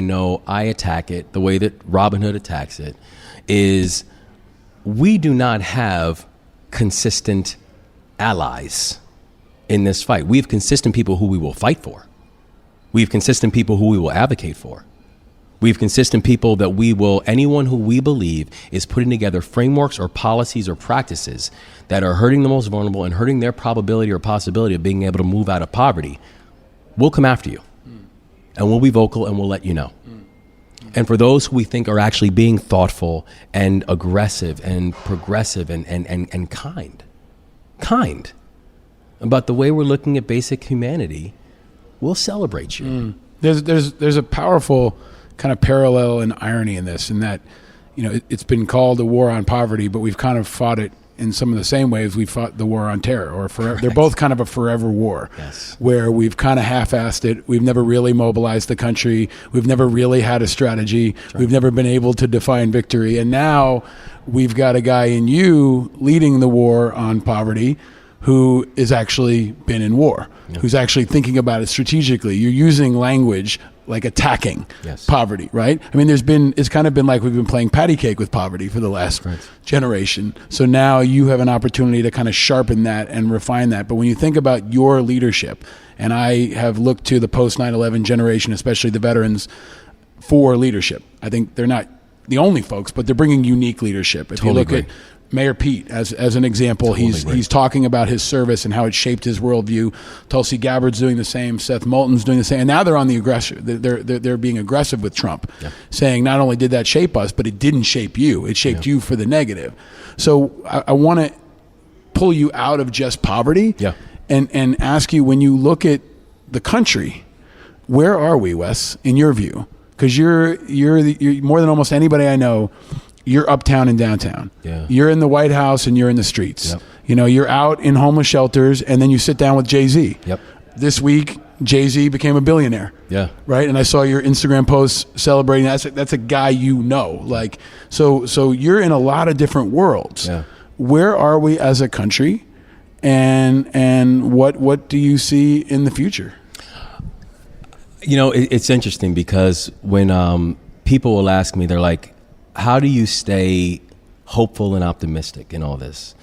know I attack it, the way that Robin Hood attacks it, is we do not have consistent allies in this fight. We have consistent people who we will fight for. We have consistent people who we will advocate for. We have consistent people that anyone who we believe is putting together frameworks or policies or practices that are hurting the most vulnerable and hurting their probability or possibility of being able to move out of poverty, we'll come after you. And we'll be vocal and we'll let you know. And for those who we think are actually being thoughtful and aggressive and progressive and kind about the way we're looking at basic humanity, we'll celebrate you. There's a powerful kind of parallel and irony in this, in that, it's been called a war on poverty, but we've kind of fought it in some of the same ways we fought the war on terror, or forever. They're both kind of a forever war, yes, where we've kind of half-assed it. We've never really mobilized the country. We've never really had a strategy. Right. We've never been able to define victory. And now we've got a guy in you leading the war on poverty who has actually been in war, who's actually thinking about it strategically. You're using language like attacking poverty, right? I mean, it's kind of been like we've been playing patty cake with poverty for the last generation. So now you have an opportunity to kind of sharpen that and refine that. But when you think about your leadership, and I have looked to the post 9/11 generation, especially the veterans, for leadership. I think they're not the only folks, but they're bringing unique leadership. If you look at Mayor Pete as an example, he's talking about his service and how it shaped his worldview. Tulsi Gabbard's doing the same. Seth Moulton's doing the same. And now they're on the aggressor. They're being aggressive with Trump, saying not only did that shape us, but it didn't shape you. It shaped you for the negative. So I want to pull you out of just poverty and ask you, when you look at the country, where are we, Wes, in your view? Because you're more than almost anybody I know. You're uptown and downtown. Yeah. You're in the White House and you're in the streets. Yep. You're out in homeless shelters, and then you sit down with Jay-Z. Yep. This week, Jay-Z became a billionaire. Yeah. Right? And I saw your Instagram posts celebrating that. That's a guy like, so you're in a lot of different worlds. Yeah. Where are we as a country, and what do you see in the future? It's interesting because when people will ask me, they're like, how do you stay hopeful and optimistic in all this?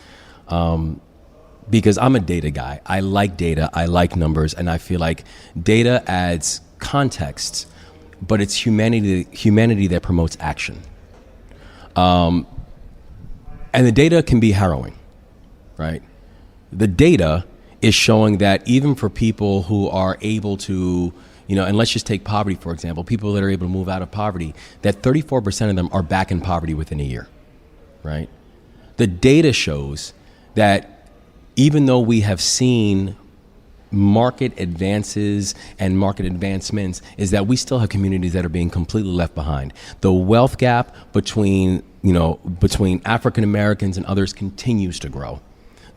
Because I'm a data guy. I like data. I like numbers. And I feel like data adds context, but it's humanity that promotes action. And the data can be harrowing, right? The data is showing that even for people who are able to, and let's just take poverty, for example, people that are able to move out of poverty, that 34% of them are back in poverty within a year, right? The data shows that even though we have seen market advances and market advancements, is that we still have communities that are being completely left behind. The wealth gap between African Americans and others continues to grow.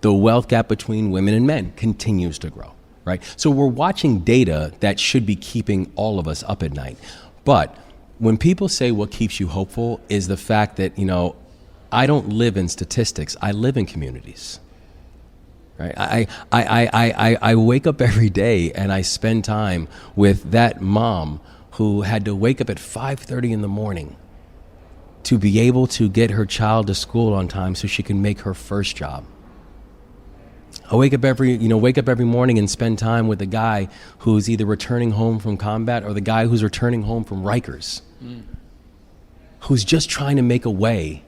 The wealth gap between women and men continues to grow. Right? So we're watching data that should be keeping all of us up at night. But when people say what keeps you hopeful is the fact that, I don't live in statistics. I live in communities. Right? I wake up every day and I spend time with that mom who had to wake up at 5:30 in the morning to be able to get her child to school on time so she can make her first job. I wake up every morning and spend time with the guy who's either returning home from combat or the guy who's returning home from Rikers, who's just trying to make a way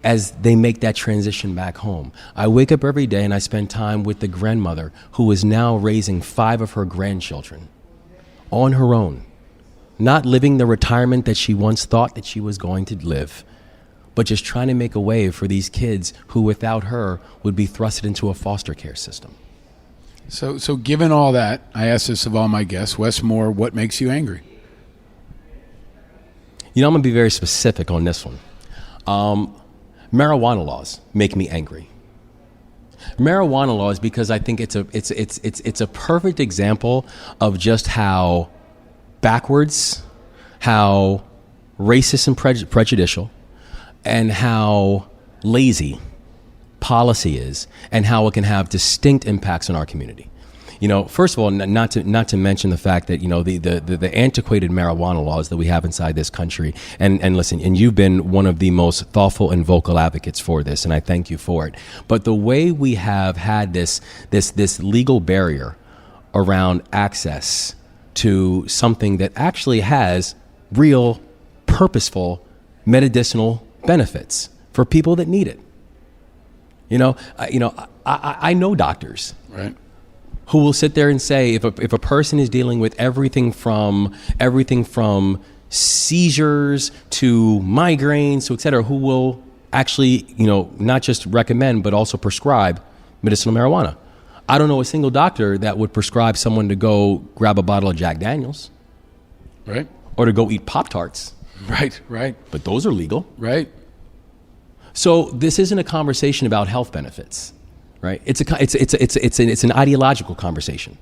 as they make that transition back home. I wake up every day and I spend time with the grandmother who is now raising 5 of her grandchildren on her own, not living the retirement that she once thought that she was going to live, but just trying to make a way for these kids who without her would be thrusted into a foster care system. So given all that, I ask this of all my guests, Wes Moore, what makes you angry? I'm going to be very specific on this one. Marijuana laws make me angry. Marijuana laws, because I think it's a perfect example of just how backwards, how racist and prejudicial, and how lazy policy is, and how it can have distinct impacts on our community. You know, first of all, not to mention the fact that, you know, the antiquated marijuana laws that we have inside this country, and listen, and you've been one of the most thoughtful and vocal advocates for this, and I thank you for it. But the way we have had this legal barrier around access to something that actually has real, purposeful medicinal benefits for people that need it. I know doctors, right, who will sit there and say, if a person is dealing with everything from seizures to migraines to et cetera, who will actually, you know, not just recommend but also prescribe medicinal marijuana. I don't know a single doctor that would prescribe someone to go grab a bottle of Jack Daniels, right, or to go eat Pop-Tarts. Right. But those are legal. Right. So this isn't a conversation about health benefits, right? It's an ideological conversation,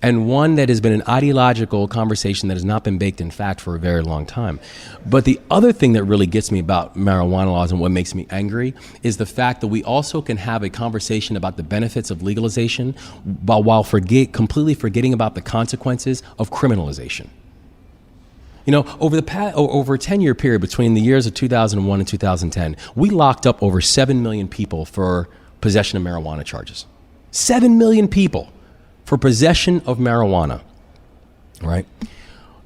and one that has been an ideological conversation that has not been baked in fact for a very long time. But the other thing that really gets me about marijuana laws and what makes me angry is the fact that we also can have a conversation about the benefits of legalization while completely forgetting about the consequences of criminalization. You know, over a 10-year period between the years of 2001 and 2010, we locked up over 7 million people for possession of marijuana charges. 7 million people for possession of marijuana, right?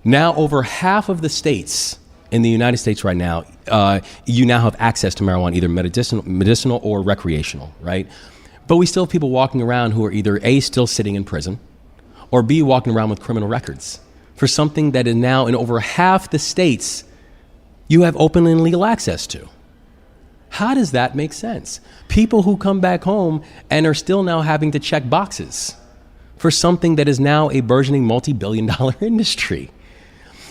Now, over half of the states in the United States right now, you now have access to marijuana, either medicinal or recreational, right? But we still have people walking around who are either A, still sitting in prison, or B, walking around with criminal records for something that is now in over half the states you have open and legal access to. How does that make sense? People who come back home and are still now having to check boxes for something that is now a burgeoning multi-billion-dollar industry.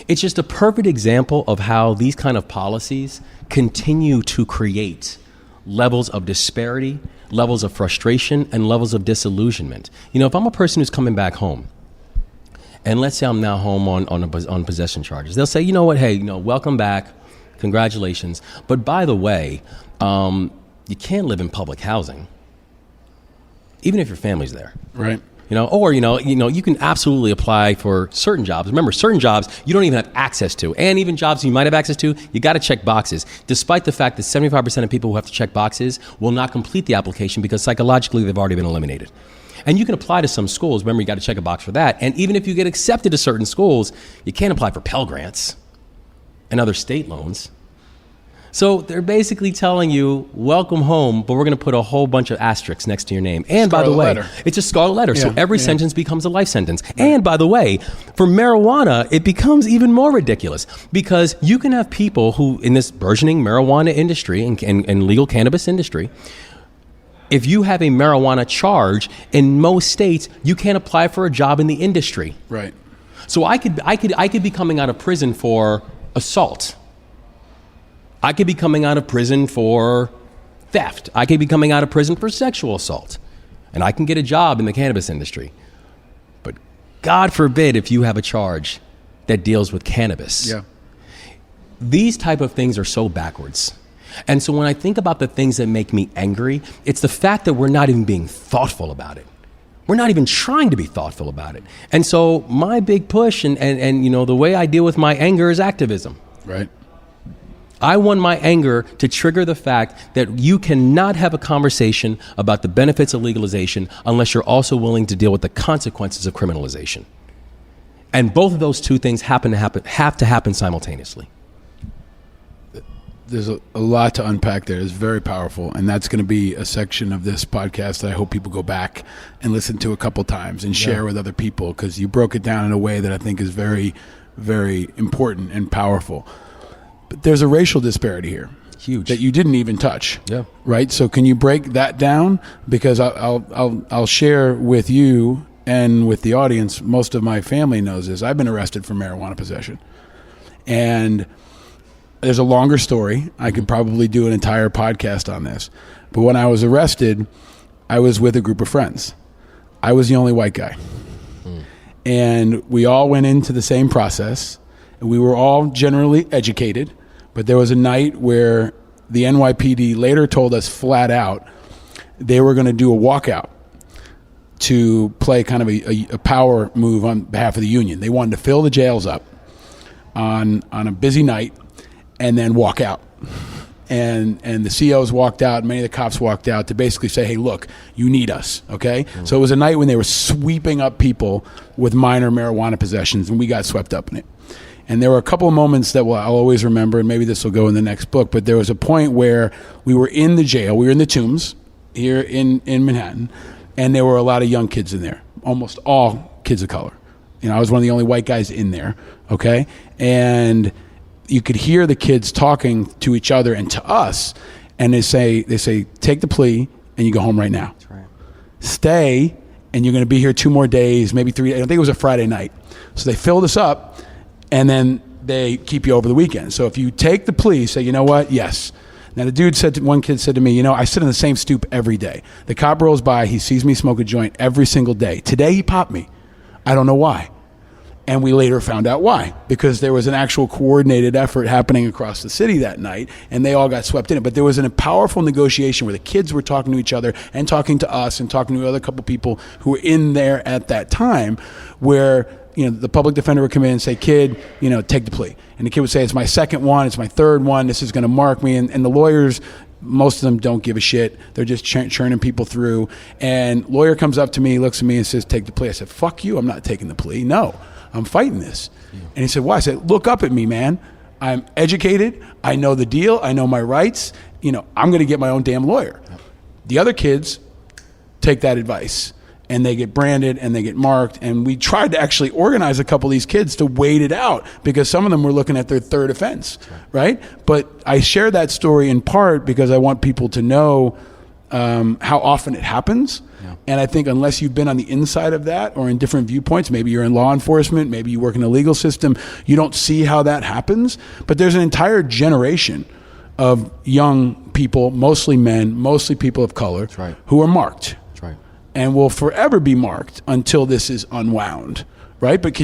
It's just a perfect example of how these kind of policies continue to create levels of disparity, levels of frustration, and levels of disillusionment. You know, if I'm a person who's coming back home, and let's say I'm now home on possession charges, they'll say, you know what, hey, you know, welcome back, congratulations. But by the way, you can't live in public housing, even if your family's there. Right. You know, or, you can absolutely apply for certain jobs. Remember, certain jobs you don't even have access to. And even jobs you might have access to, you got to check boxes. Despite the fact that 75% of people who have to check boxes will not complete the application because psychologically they've already been eliminated. And you can apply to some schools. Remember, you got to check a box for that. And even if you get accepted to certain schools, you can't apply for Pell Grants and other state loans. So they're basically telling you, welcome home, but we're going to put a whole bunch of asterisks next to your name. And by the way, it's a scarlet letter. So every sentence becomes a life sentence. Right. And by the way, for marijuana, it becomes even more ridiculous because you can have people who, in this burgeoning marijuana industry and legal cannabis industry, if you have a marijuana charge in most states, you can't apply for a job in the industry. Right. So I could be coming out of prison for assault. I could be coming out of prison for theft. I could be coming out of prison for sexual assault. And I can get a job in the cannabis industry. But God forbid if you have a charge that deals with cannabis. Yeah. These type of things are so backwards. And so when I think about the things that make me angry, it's the fact that we're not even being thoughtful about it. We're not even trying to be thoughtful about it. And so my big push and you know, the way I deal with my anger is activism. Right. I want my anger to trigger the fact that you cannot have a conversation about the benefits of legalization unless you're also willing to deal with the consequences of criminalization. And both of those two things have to happen simultaneously. There's a lot to unpack there. It's very powerful, and that's going to be a section of this podcast that I hope people go back and listen to a couple times and share with other people, because you broke it down in a way that I think is very, very important and powerful. But there's a racial disparity here. Huge. That you didn't even touch. Yeah. Right? So can you break that down? Because I'll share with you and with the audience, most of my family knows this. I've been arrested for marijuana possession. And there's a longer story. I could probably do an entire podcast on this. But when I was arrested, I was with a group of friends. I was the only white guy. And we all went into the same process. And we were all generally educated. But there was a night where the NYPD later told us flat out they were going to do a walkout to play kind of a power move on behalf of the union. They wanted to fill the jails up on a busy night and then walk out. And the COs walked out, many of the cops walked out to basically say, hey, look, you need us, okay? Mm-hmm. So it was a night when they were sweeping up people with minor marijuana possessions, and we got swept up in it. And there were a couple of moments that I'll always remember, and maybe this will go in the next book, but there was a point where we were in the jail. We were in the Tombs here in Manhattan, and there were a lot of young kids in there, almost all kids of color. You know, I was one of the only white guys in there, okay? And you could hear the kids talking to each other and to us, and they say, take the plea and you go home right now. That's right. Stay, and you're going to be here 2 more days, maybe 3. I think it was a Friday night. So they filled us up, and then they keep you over the weekend. So if you take the plea, say, you know what, yes. Now the dude one kid said to me, you know, I sit on the same stoop every day. The cop rolls by, he sees me smoke a joint every single day. Today he popped me. I don't know why. And we later found out why, because there was an actual coordinated effort happening across the city that night, and they all got swept in it. But there was a powerful negotiation where the kids were talking to each other and talking to us and talking to the other couple people who were in there at that time, where, you know, the public defender would come in and say, kid, you know, take the plea. And the kid would say, it's my second one, it's my third one, this is going to mark me. And the lawyers, most of them don't give a shit. They're just churning people through. And lawyer comes up to me, looks at me and says, take the plea. I said, fuck you, I'm not taking the plea. No. I'm fighting this. Yeah. And he said, why? I said, look up at me, man. I'm educated. I know the deal. I know my rights. You know, I'm going to get my own damn lawyer. Yep. The other kids take that advice, and they get branded and they get marked. And we tried to actually organize a couple of these kids to wait it out, because some of them were looking at their third offense, right? But I share that story in part because I want people to know how often it happens. Yeah. And I think unless you've been on the inside of that or in different viewpoints, maybe you're in law enforcement, maybe you work in the legal system, you don't see how that happens. But there's an entire generation of young people, mostly men, mostly people of color, who are marked. That's right. And will forever be marked until this is unwound. Right? But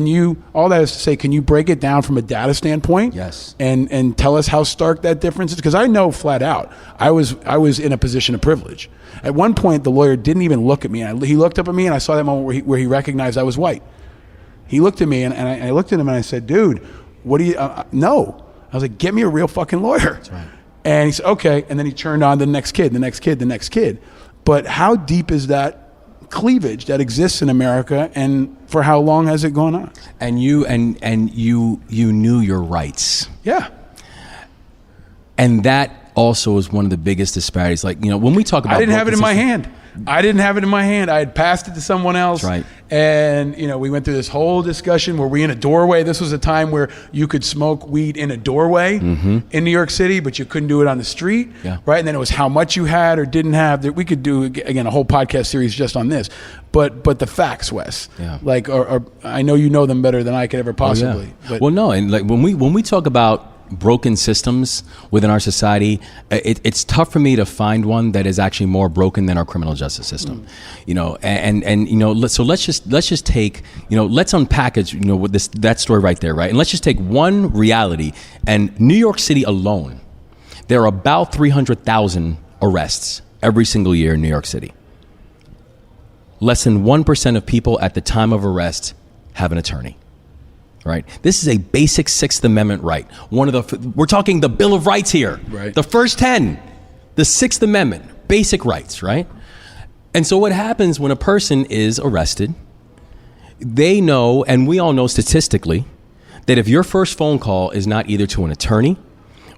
all that is to say, can you break it down from a data standpoint? Yes. And tell us how stark that difference is? Because I know flat out, I was in a position of privilege. At one point, the lawyer didn't even look at me. He looked up at me, and I saw that moment where he recognized I was white. He looked at me, and I looked at him, and I said, dude, what do you, no. I was like, get me a real fucking lawyer. That's right. And he said, okay. And then he turned on the next kid. But how deep is that cleavage that exists in America, and for how long has it gone on? And you knew your rights. Yeah. And that also is one of the biggest disparities. Like, you know, when we talk about, I didn't have it in my hand. I had passed it to someone else. That's right. And, you know, we went through this whole discussion. Were we in a doorway? This was a time where you could smoke weed in a doorway in New York City, but you couldn't do it on the street. Yeah. Right. And then it was how much you had or didn't have. That we could do, again, a whole podcast series just on this. But the facts, Wes. Yeah. Like, or I know you know them better than I could ever possibly. Oh, yeah. But, well, no. And like when we talk about broken systems within our society, it's tough for me to find one that is actually more broken than our criminal justice system. You know, and you know, let's just take, you know, let's unpackage, you know, with that story right there, right? And let's just take one reality. And New York City alone, there are about 300,000 arrests every single year in New York City. Less than 1% of people at the time of arrest have an attorney. Right. This is a basic Sixth Amendment right. We're talking the Bill of Rights here. Right. The first 10, the Sixth Amendment, basic rights, right? And so what happens when a person is arrested, they know, and we all know statistically, that if your first phone call is not either to an attorney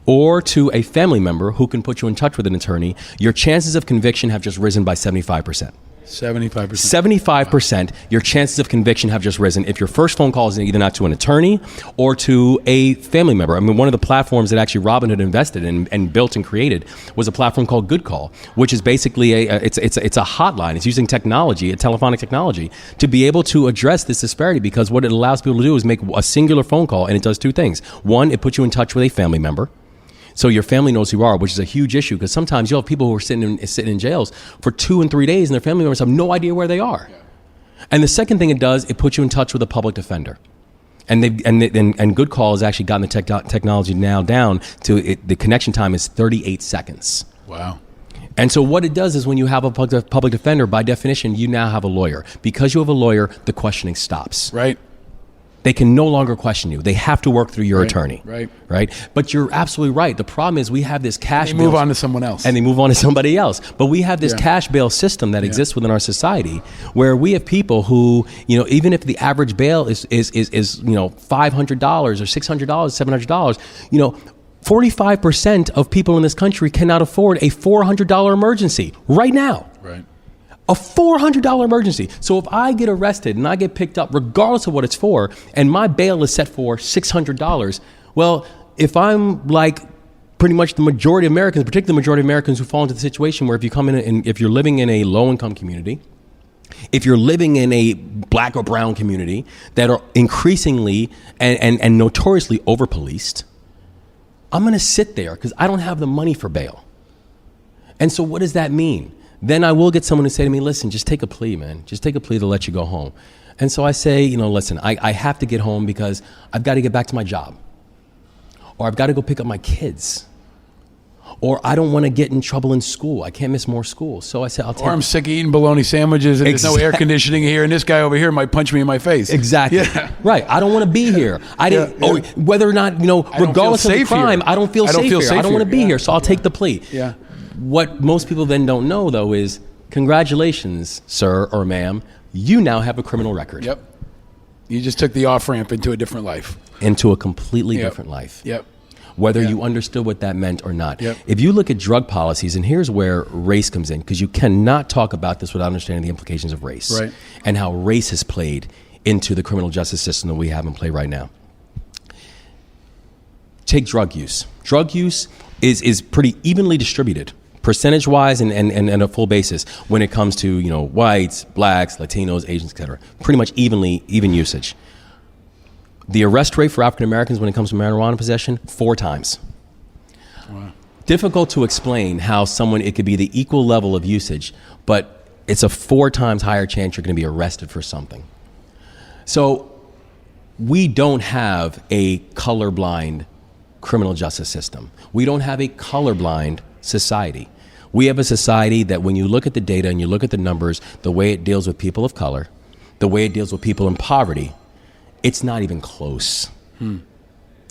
or to a family member who can put you in touch with an attorney, your chances of conviction have just risen by 75%. 75%. 75%, your chances of conviction have just risen if your first phone call is either not to an attorney or to a family member. I mean, one of the platforms that actually Robin had invested in and built and created was a platform called Good Call, which is basically it's a hotline. It's using technology, a telephonic technology, to be able to address this disparity, because what it allows people to do is make a singular phone call, and it does two things. One, it puts you in touch with a family member, So your family knows who you are, which is a huge issue because sometimes you'll have people who are sitting in jails for 2 and 3 days and their family members have no idea where they are. Yeah. And the second thing it does, it puts you in touch with a public defender. And Good Call has actually gotten the technology now down to the connection time is 38 seconds. Wow. And so what it does is when you have a public defender, by definition, you now have a lawyer. Because you have a lawyer, the questioning stops. Right. They can no longer question you. They have to work through your attorney. Right. But you're absolutely right. The problem is we have this cash bail. They move on to someone else. And they move on to somebody else. But we have this cash bail system that exists within our society where we have people who, even if the average bail is $500 or $600, $700, 45% of people in this country cannot afford a $400 emergency right now. Right. A $400 emergency. So if I get arrested and I get picked up, regardless of what it's for, and my bail is set for $600, well, if I'm like pretty much the majority of Americans, particularly the majority of Americans who fall into the situation where if you come in and if you're living in a low-income community, if you're living in a black or brown community that are increasingly and notoriously over-policed, I'm going to sit there because I don't have the money for bail. And so what does that mean? Then I will get someone to say to me, listen, just take a plea, man. Just take a plea to let you go home. And so I say, listen, I have to get home because I've got to get back to my job. Or I've got to go pick up my kids. Or I don't want to get in trouble in school. I can't miss more school. So I said, I'll take. Or I'm sick of eating bologna sandwiches and there's no air conditioning here, and this guy over here might punch me in my face. Exactly. Yeah. Right. I don't want to be here. I didn't. Or whether or not regardless of the crime, I don't feel safe here. I don't want to be here. So I'll take the plea. Yeah. What most people then don't know, though, is congratulations, sir or ma'am, you now have a criminal record. Yep. You just took the off-ramp into a different life. Into a completely different life. Yep. Whether you understood what that meant or not. Yep. If you look at drug policies, and here's where race comes in, because you cannot talk about this without understanding the implications of race. Right. And how race has played into the criminal justice system that we have in play right now. Take drug use. Drug use is pretty evenly distributed, percentage-wise and a full basis when it comes to whites, blacks, Latinos, Asians, etc. Pretty much even usage. The arrest rate for African Americans when it comes to marijuana possession, 4 times. Wow. Difficult to explain how it could be the equal level of usage, but it's a 4 times higher chance you're going to be arrested for something. So we don't have a colorblind criminal justice system. We don't have a colorblind society. We have a society that when you look at the data and you look at the numbers, the way it deals with people of color, the way it deals with people in poverty, it's not even close.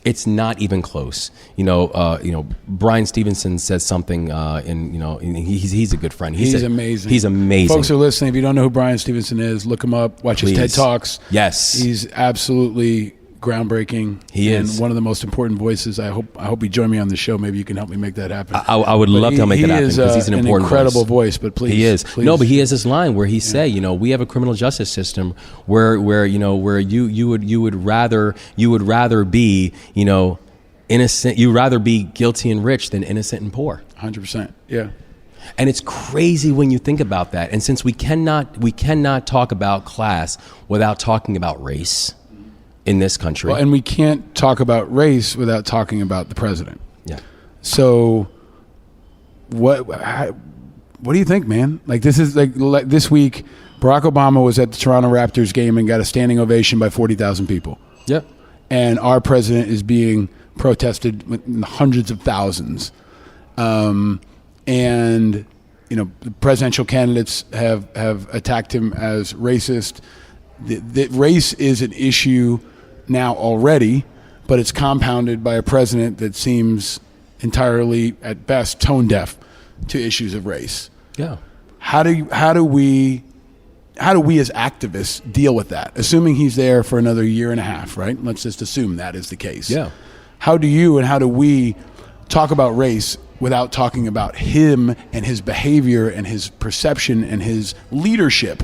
It's not even close. Brian Stevenson says something, he's a good friend. He's amazing. He's amazing. Folks who are listening, if you don't know who Brian Stevenson is, look him up. Watch his TED Talks. Yes, he's absolutely groundbreaking. He is one of the most important voices. I hope you join me on the show. Maybe you can help me make that happen. I would love to make that happen because he's an important incredible voice. But please, he is. Please. No, but he has this line where he say, we have a criminal justice system where you would rather be innocent. You'd rather be guilty and rich than innocent and poor. 100%. Yeah. And it's crazy when you think about that. And since we cannot talk about class without talking about race in this country. Well, and we can't talk about race without talking about the president. Yeah. So what do you think, man? Like this is like this week, Barack Obama was at the Toronto Raptors game and got a standing ovation by 40,000 people. Yeah. And our president is being protested in hundreds of thousands. And the presidential candidates have attacked him as racist. The race is an issue now already, but it's compounded by a president that seems entirely, at best, tone deaf to issues of race. Yeah. How do we as activists deal with that? Assuming he's there for another year and a half, right? Let's just assume that is the case. Yeah. How do we talk about race without talking about him and his behavior and his perception and his leadership,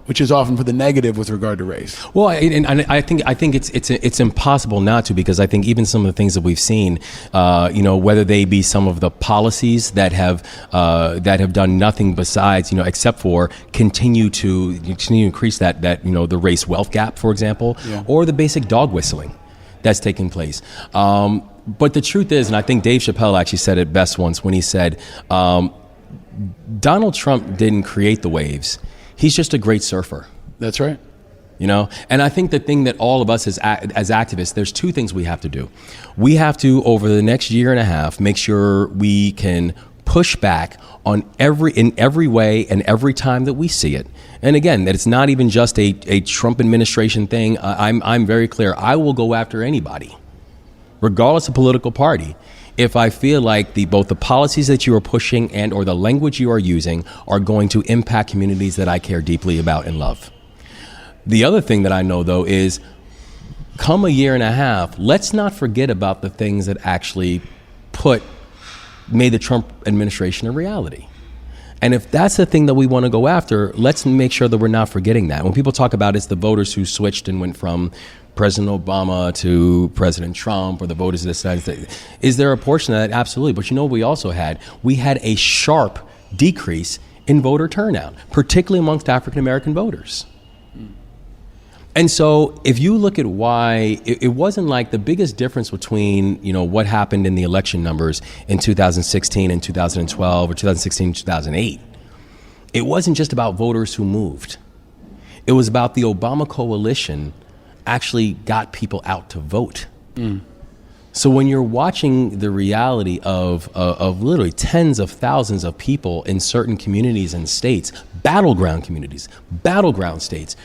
which is often for the negative with regard to race? Well, and I think it's impossible not to, because I think even some of the things that we've seen, whether they be some of the policies that have done nothing besides, except for continue to increase that the race wealth gap, for example, or the basic dog whistling. that's taking place. But the truth is, and I think Dave Chappelle actually said it best once when he said, Donald Trump didn't create the waves. He's just a great surfer. That's right. You know, and I think the thing that all of us as activists, there's two things we have to do. We have to, over the next year and a half, make sure we can push back on in every way and every time that we see it. And again, that it's not even just a Trump administration thing. I'm very clear. I will go after anybody, regardless of political party, if I feel like both the policies that you are pushing and or the language you are using are going to impact communities that I care deeply about and love. The other thing that I know, though, is come a year and a half, let's not forget about the things that actually made the Trump administration a reality. And if that's the thing that we want to go after, let's make sure that we're not forgetting that. When people talk about it's the voters who switched and went from President Obama to President Trump, or the voters of this, is there a portion of that? Absolutely. But you know what we also had? We had a sharp decrease in voter turnout, particularly amongst African American voters. And so if you look at why it wasn't like the biggest difference between, you know, what happened in the election numbers in 2016 and 2012 or 2016 and 2008, it wasn't just about voters who moved. It was about the Obama coalition actually got people out to vote. So when you're watching the reality of literally tens of thousands of people in certain communities and states, battleground states,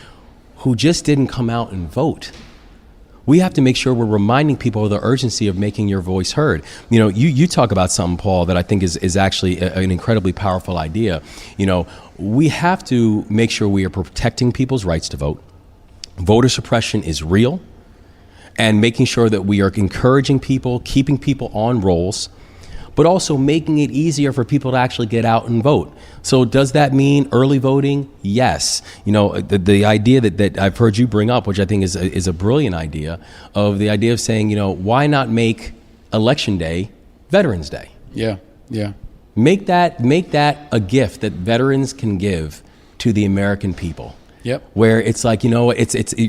who just didn't come out and vote, we have to make sure we're reminding people of the urgency of making your voice heard. You know, you talk about something, Paul, that I think is actually an incredibly powerful idea. You know, we have to make sure we are protecting people's rights to vote. Voter suppression is real, and making sure that we are encouraging people, keeping people on rolls, but also making it easier for people to actually get out and vote. So does that mean early voting? Yes. You know, the idea that I've heard you bring up, which I think is a brilliant idea, of the idea of saying, you know, why not make Election Day Veterans Day? Yeah, yeah. Make that a gift that veterans can give to the American people. Yep. Where it's like, you know,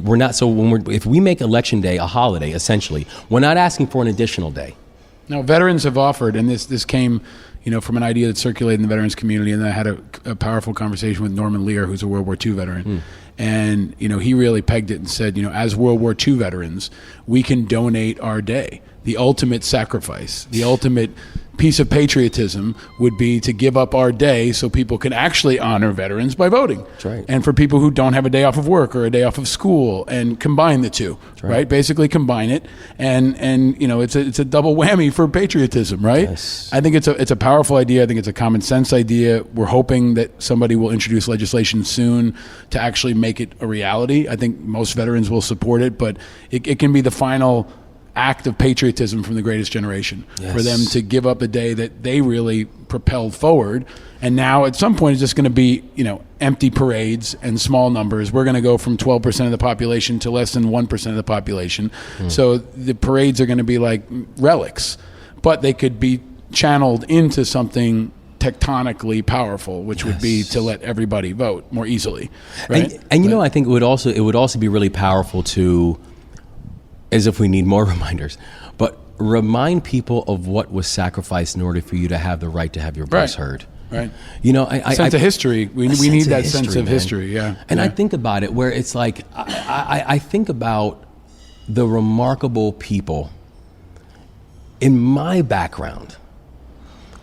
we're not, so if we make Election Day a holiday, essentially, we're not asking for an additional day. No, veterans have offered, and this came, you know, from an idea that circulated in the veterans community, and I had a powerful conversation with Norman Lear, who's a World War II veteran, and, you know, he really pegged it and said, you know, as World War II veterans, we can donate our day. The ultimate sacrifice, the ultimate piece of patriotism would be to give up our day so people can actually honor veterans by voting. That's right. And for people who don't have a day off of work or a day off of school, and combine the two, right? Basically combine it, and you know, it's a double whammy for patriotism, right? Yes. I think it's a powerful idea. I think it's a common sense idea. We're hoping that somebody will introduce legislation soon to actually make it a reality. I think most veterans will support it, but it can be the final act of patriotism from the greatest generation, for them to give up a day that they really propelled forward. And now at some point it's just going to be, you know, empty parades and small numbers. We're going to go from 12% of the population to less than 1% of the population. So the parades are going to be like relics, but they could be channeled into something tectonically powerful, which would be to let everybody vote more easily, right? And you know, I think it would also be really powerful to, as if we need more reminders, but remind people of what was sacrificed in order for you to have the right to have your voice heard. Right. You know, sense of history. We need that sense of history. Yeah. And I think about it where it's like, I think about the remarkable people in my background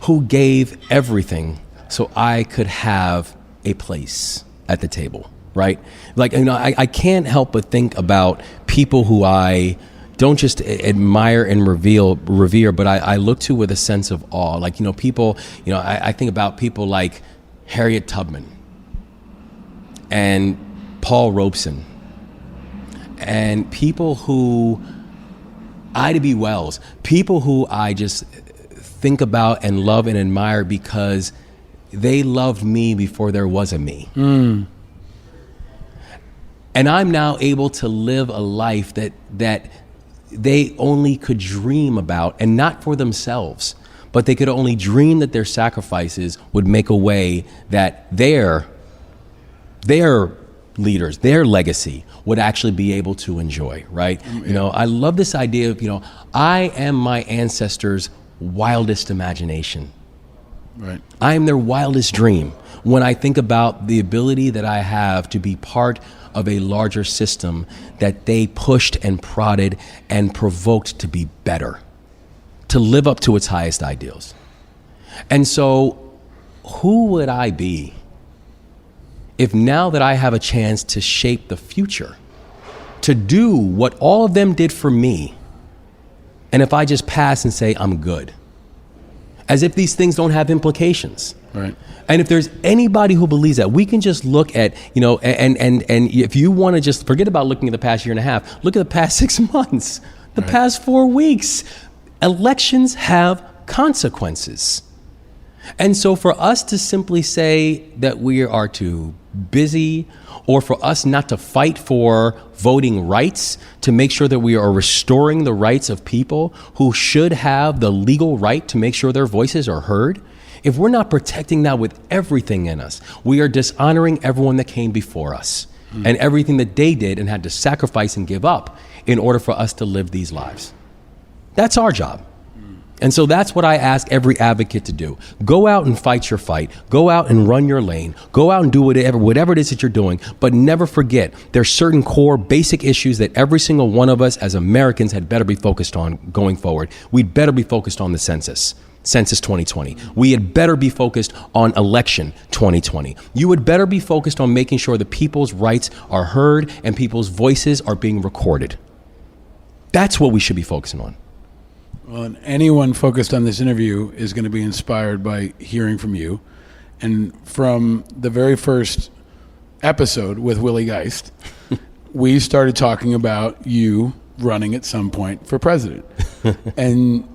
who gave everything so I could have a place at the table. Right? Like, you know, I can't help but think about people who I don't just admire and revere, but I look to with a sense of awe. Like, you know, people, you know, I think about people like Harriet Tubman and Paul Robeson and people who, Ida B. Wells, people who I just think about and love and admire because they loved me before there was a me. And I'm now able to live a life that they only could dream about, and not for themselves, but they could only dream that their sacrifices would make a way that their leaders, their legacy would actually be able to enjoy, right? You know, I love this idea of, you know, I am my ancestors' wildest imagination. Right. I am their wildest dream when I think about the ability that I have to be part of a larger system that they pushed and prodded and provoked to be better, to live up to its highest ideals. And so who would I be if now that I have a chance to shape the future, to do what all of them did for me, and if I just pass and say, I'm good, as if these things don't have implications. Right. And if there's anybody who believes that, we can just look at, you know, and if you want to just forget about looking at the past year and a half, look at the past 6 months, the past 4 weeks. Elections have consequences. And so for us to simply say that we are too busy, or for us not to fight for voting rights, to make sure that we are restoring the rights of people who should have the legal right to make sure their voices are heard, if we're not protecting that with everything in us, we are dishonoring everyone that came before us and everything that they did and had to sacrifice and give up in order for us to live these lives. That's our job. And so that's what I ask every advocate to do. Go out and fight your fight. Go out and run your lane. Go out and do whatever it is that you're doing. But never forget, there's certain core basic issues that every single one of us as Americans had better be focused on going forward. We'd better be focused on the Census 2020. We had better be focused on election 2020. You would better be focused on making sure that people's rights are heard and people's voices are being recorded. That's what we should be focusing on. Well, and anyone focused on this interview is going to be inspired by hearing from you. And from the very first episode with Willie Geist, we started talking about you running at some point for president. And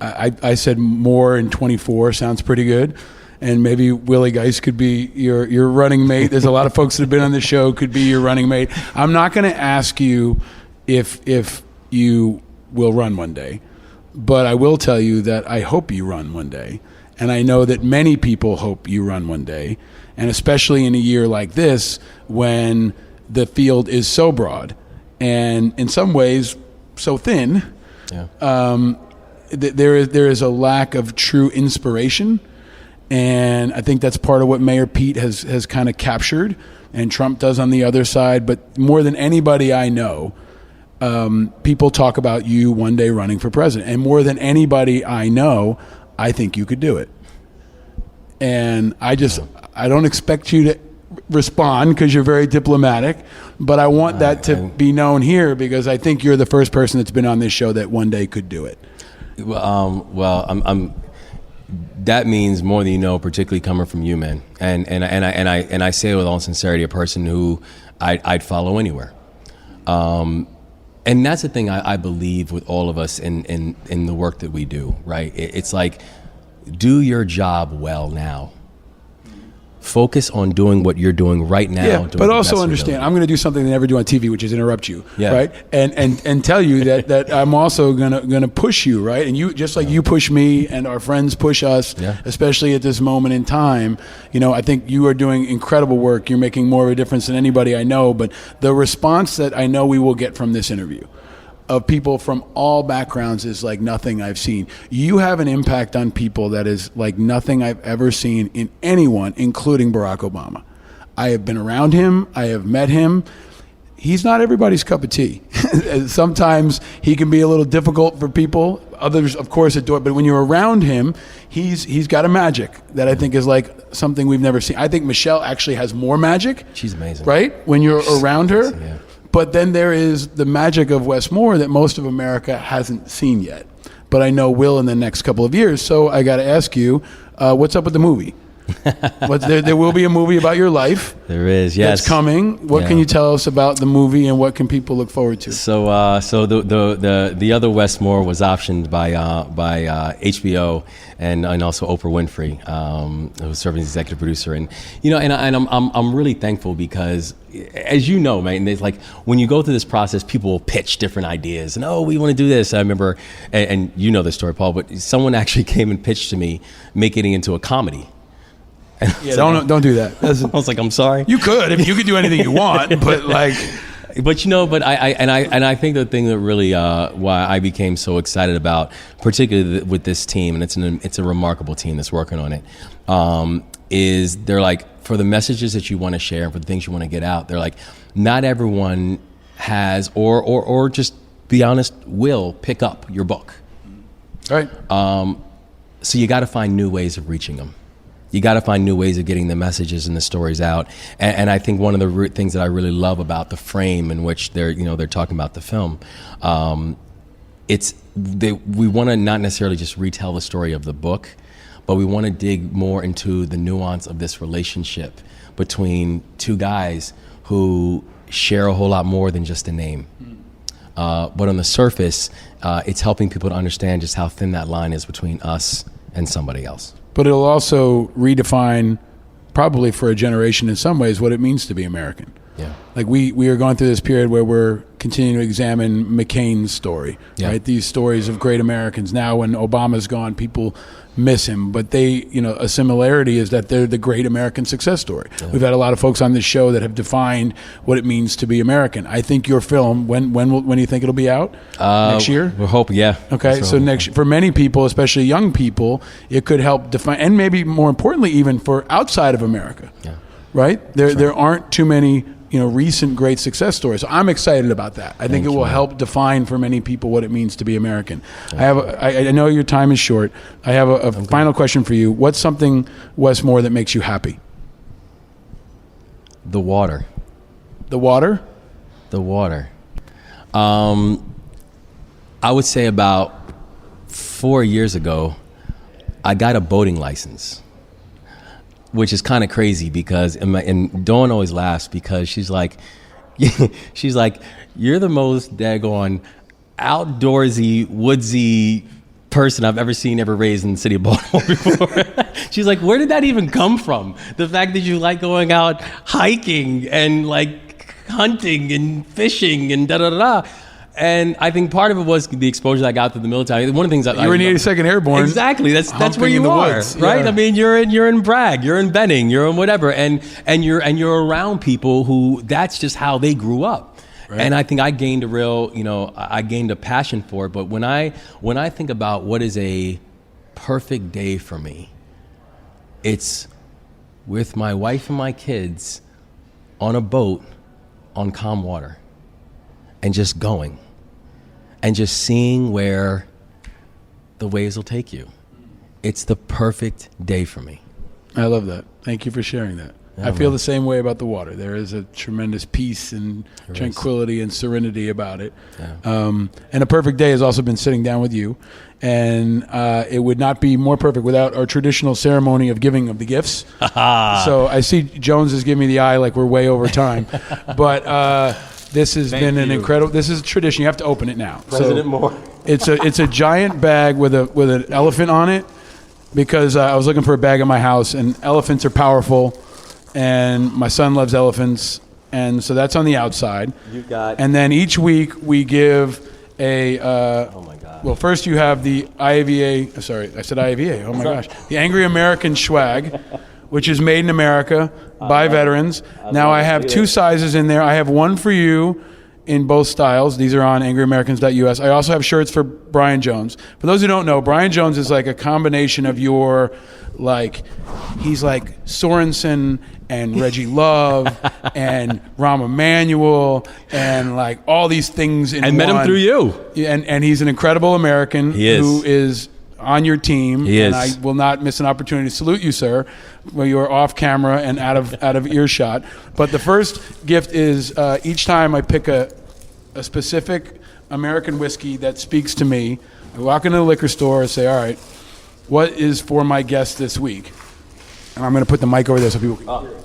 I said more in 24 sounds pretty good. And maybe Willie Geist could be your running mate. There's a lot of folks that have been on the show could be your running mate. I'm not going to ask you if you will run one day, but I will tell you that I hope you run one day. And I know that many people hope you run one day. And especially in a year like this, when the field is so broad and in some ways so thin, there is a lack of true inspiration. And I think that's part of what Mayor Pete has kind of captured, and Trump does on the other side. But more than anybody I know, people talk about you one day running for president. And more than anybody I know, I think you could do it. And I don't expect you to respond because you're very diplomatic, but I want that to be known here because I think you're the first person that's been on this show that one day could do it. I'm that means more than you know, particularly coming from you, man. And I say it with all sincerity, a person who I'd follow anywhere. And that's the thing I believe with all of us in the work that we do, right? It's like, do your job well now. Focus on doing what you're doing right now. Yeah, but also understand, I'm going to do something they never do on TV, which is interrupt you, right? And tell you that I'm also going to push you, right? And you, just like you push me and our friends push us, especially at this moment in time. You know, I think you are doing incredible work. You're making more of a difference than anybody I know. But the response that I know we will get from this interview of people from all backgrounds is like nothing I've seen. You have an impact on people that is like nothing I've ever seen in anyone, including Barack Obama. I have been around him. I have met him. He's not everybody's cup of tea. Sometimes he can be a little difficult for people. Others, of course, adore it. But when you're around him, he's got a magic that I think is like something we've never seen. I think Michelle actually has more magic. She's amazing. Right? When you're around her. Yeah. But then there is the magic of Wes Moore that most of America hasn't seen yet. But I know will in the next couple of years. So I got to ask you, what's up with the movie? There will be a movie about your life. There is, yes. That's coming. What can you tell us about the movie and what can people look forward to? So the other Wes Moore was optioned by HBO and also Oprah Winfrey, who was serving as executive producer. And you know, and I'm really thankful because, as you know, man, it's like when you go through this process, people will pitch different ideas and we want to do this. I remember, and you know this story, Paul, but someone actually came and pitched to me making it into a comedy. Yeah, don't do that. I was like, I'm sorry. You could if you could do anything you want, but like. But I think the thing that really why I became so excited about, particularly with this team, and it's a remarkable team that's working on it, is they're like, for the messages that you want to share and for the things you want to get out, they're like, not everyone has or just be honest will pick up your book. Right. So you got to find new ways of reaching them. You got to find new ways of getting the messages and the stories out. And I think one of the things that I really love about the frame in which they're talking about the film, we want to not necessarily just retell the story of the book, but we want to dig more into the nuance of this relationship between two guys who share a whole lot more than just a name. But on the surface, it's helping people to understand just how thin that line is between us and somebody else. But it'll also redefine, probably for a generation in some ways, what it means to be American. Yeah. Like we are going through this period where we're continuing to examine McCain's story, right? These stories of great Americans. Now when Obama's gone, people miss him, but a similarity is that they're the great American success story. Yeah. We've had a lot of folks on this show that have defined what it means to be American. I think your film, when do you think it'll be out? Next year? We're hoping, yeah. Okay, so for many people, especially young people, it could help define, and maybe more importantly, even for outside of America, right? There aren't too many recent great success stories. So I'm excited about that. I think it will help define for many people what it means to be American. I know your time is short. I have a final question for you. What's something, Westmore, that makes you happy? The water. The water? The water. I would say about 4 years ago, I got a boating license, which is kind of crazy because, and Dawn always laughs because she's like, you're the most daggone outdoorsy, woodsy person I've ever raised in the city of Baltimore before. She's like, where did that even come from? The fact that you like going out hiking and like hunting and fishing and da-da-da-da. And I think part of it was the exposure that I got through the military. One of the things that you were in 82nd Airborne. Exactly. That's where you are, woods. right? Yeah. I mean, you're in Bragg, you're in Benning, you're in whatever, and you're around people who that's just how they grew up. Right. And I think I gained a passion for it. But when I think about what is a perfect day for me, it's with my wife and my kids on a boat on calm water and just going. And just seeing where the waves will take you. It's the perfect day for me. I love that. Thank you for sharing that. I feel the same way about the water. There is a tremendous peace and tranquility and serenity about it. Yeah. And a perfect day has also been sitting down with you. And it would not be more perfect without our traditional ceremony of giving of the gifts. So I see Jones is giving me the eye like we're way over time. But this has been an incredible. This is a tradition. You have to open it now. President Moore. It's a giant bag with an elephant on it because I was looking for a bag at my house, and elephants are powerful, and my son loves elephants, and so that's on the outside. You got. And then each week we give a. Oh my God. Well, first you have the IAVA. Sorry, I said IAVA. Oh my gosh, the Angry American Swag, which is made in America by veterans. Now I have two sizes in there. I have one for you in both styles. These are on angryamericans.us. I also have shirts for Brian Jones. For those who don't know, Brian Jones is like a combination of he's like Sorensen and Reggie Love and Rahm Emanuel and like all these things in one. I met him through you. And he's an incredible American who is on your team. He is. And I will not miss an opportunity to salute you, sir, when you are off camera and out of earshot. But the first gift is each time I pick a specific American whiskey that speaks to me. I walk into the liquor store and say, all right, what is for my guest this week? And I'm going to put the mic over there so people can hear it.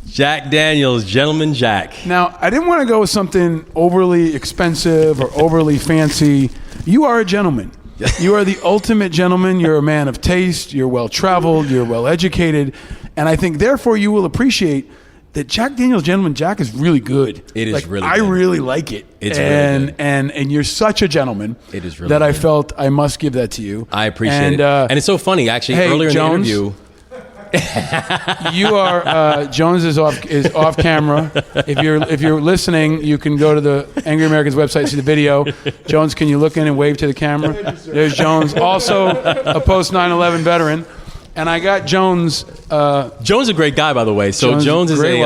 Jack Daniels, Gentleman Jack. Now, I didn't want to go with something overly expensive or overly fancy. You are a gentleman. You are the ultimate gentleman. You're a man of taste. You're well-traveled. You're well-educated. And I think, therefore, you will appreciate the Jack Daniel's Gentleman Jack is really good. It is like, really I good. really like it. It's really good. And you're such a gentleman. It is really that I good. felt I must give that to you. I appreciate it. And it's so funny, actually. Hey, earlier Jones, in the interview, you are Jones is off camera. If you're listening, you can go to the Angry Americans website, see the video. Jones, can you look in and wave to the camera? There's Jones, also a post 9/11 veteran. And I got Jones. Jones is a great guy, by the way. So Jones is grew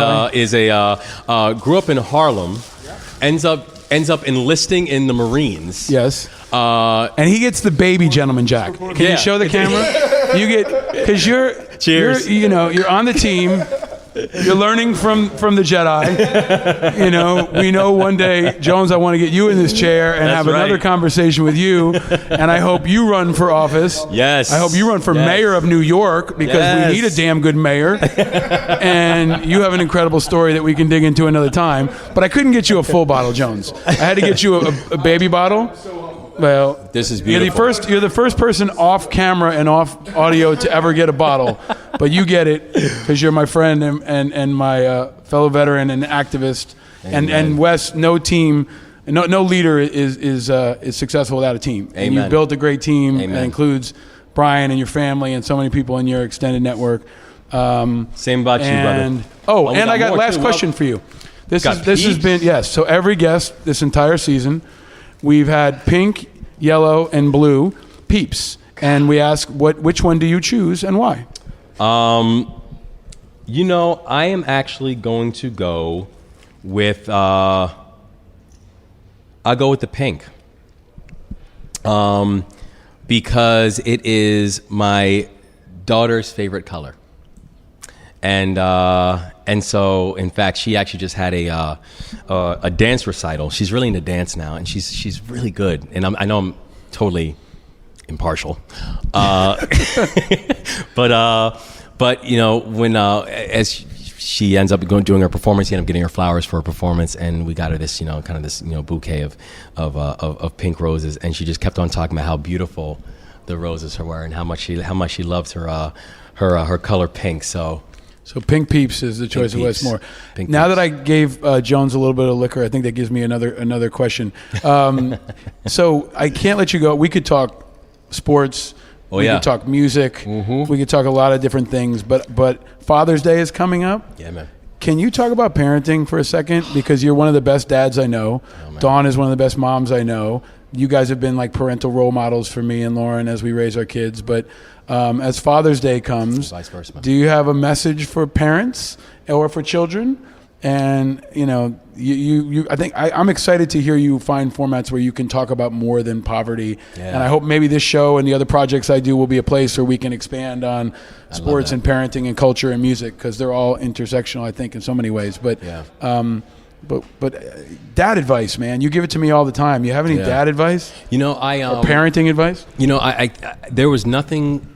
up in Harlem, ends up enlisting in the Marines. Yes. And he gets the baby Gentleman Jack. Can you show the camera? You get, because Cheers. you're on the team. You're learning from the Jedi. We know one day, Jones, I want to get you in this chair and have another conversation with you. And I hope you run for office. Yes. I hope you run for mayor of New York, because we need a damn good mayor. And you have an incredible story that we can dig into another time. But I couldn't get you a full bottle, Jones. I had to get you a baby bottle. Well, this is beautiful. You're the first person off camera and off audio to ever get a bottle, but you get it because you're my friend and my fellow veteran and activist. And Wes, no team, no leader is successful without a team. Amen. And you've built a great team Amen. that includes Brian and your family and so many people in your extended network. Same about you, brother. Oh, and I got last question for you. This has been, yes. So every guest this entire season, we've had pink, yellow, and blue Peeps, and we ask which one do you choose and why? I am actually going to go with I'll go with the pink, because it is my daughter's favorite color, and so in fact she actually just had a dance recital. She's really into dance now, and she's really good. And I know I'm totally impartial, but when as she ends up doing her performance, she ended up getting her flowers for her performance, and we got her this bouquet of pink roses, and she just kept on talking about how beautiful the roses were and how much she loved her color pink. So Pink Peeps is the choice of Westmore. Now that I gave Jones a little bit of liquor, I think that gives me another question. So I can't let you go. We could talk sports. We could talk music. Mm-hmm. We could talk a lot of different things. But Father's Day is coming up. Yeah, man. Can you talk about parenting for a second? Because you're one of the best dads I know. Oh, Dawn is one of the best moms I know. You guys have been like parental role models for me and Lauren as we raise our kids. But as Father's Day comes, vice versa, do you have a message for parents or for children? And I think I'm excited to hear you find formats where you can talk about more than poverty. Yeah. And I hope maybe this show and the other projects I do will be a place where we can expand on sports and parenting and culture and music, because they're all intersectional, I think, in so many ways. But But dad advice, man, you give it to me all the time. You have any dad advice? Or parenting advice? I there was nothing,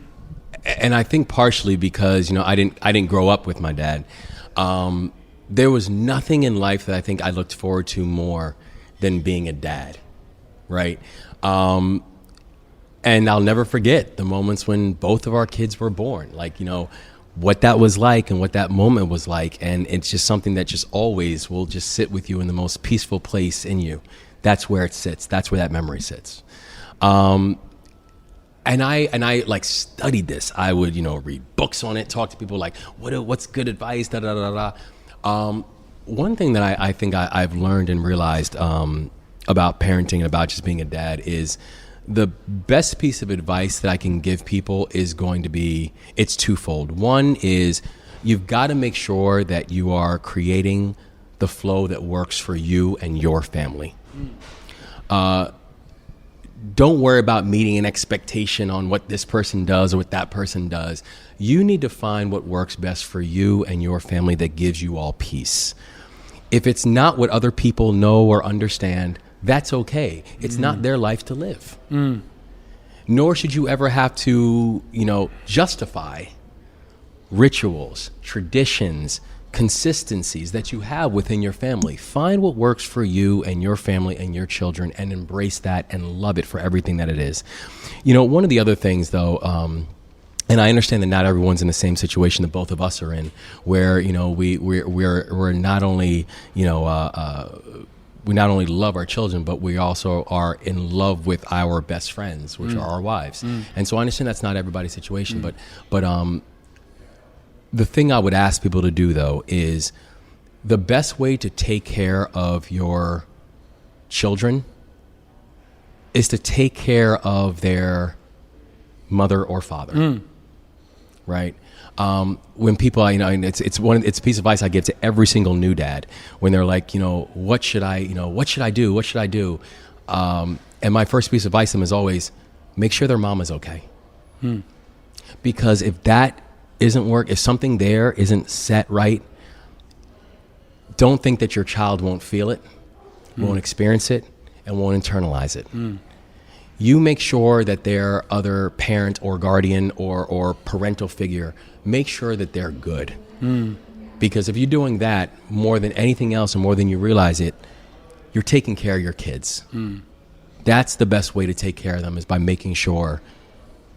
and I think partially because I didn't grow up with my dad. There was nothing in life that I think I looked forward to more than being a dad, right? And I'll never forget the moments when both of our kids were born. Like, what that was like and what that moment was like. And it's just something that just always will just sit with you in the most peaceful place in you. That's where it sits. That's where that memory sits. And I like studied this. I would, read books on it, talk to people like, what's good advice, da, da, da, da. One thing that I think I've learned and realized about parenting and about just being a dad is the best piece of advice that I can give people is going to be, it's twofold. One is you've got to make sure that you are creating the flow that works for you and your family. Don't worry about meeting an expectation on what this person does or what that person does. You need to find what works best for you and your family that gives you all peace. If it's not what other people know or understand, that's okay. It's not their life to live. Nor should you ever have to, justify rituals, traditions, consistencies that you have within your family. Find what works for you and your family and your children and embrace that and love it for everything that it is. One of the other things, though, And I understand that not everyone's in the same situation that both of us are in, where, you know, we're not only, you know, we not only love our children, but we also are in love with our best friends, which are our wives. And so I understand that's not everybody's situation, but the thing I would ask people to do, though, is the best way to take care of your children is to take care of their mother or father. Right? When people, you know, and it's a piece of advice I give to every single new dad when they're like, you know, what should I do? What should I do? And my first piece of advice to them is always make sure their mom is okay. Because if that isn't if something there isn't set right, don't think that your child won't feel it, won't experience it, and won't internalize it. You make sure that their other parent or guardian or parental figure, make sure that they're good. Because if you're doing that more than anything else and more than you realize it, you're taking care of your kids. That's the best way to take care of them, is by making sure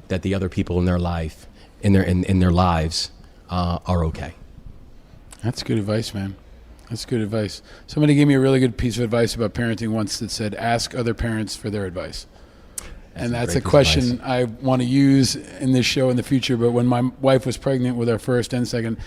that the other people in their life, in their lives, are okay. That's good advice, man. That's good advice. Somebody gave me a really good piece of advice about parenting once that said, ask other parents for their advice. And that's a question I want to use in this show in the future. But when my wife was pregnant with our first and second,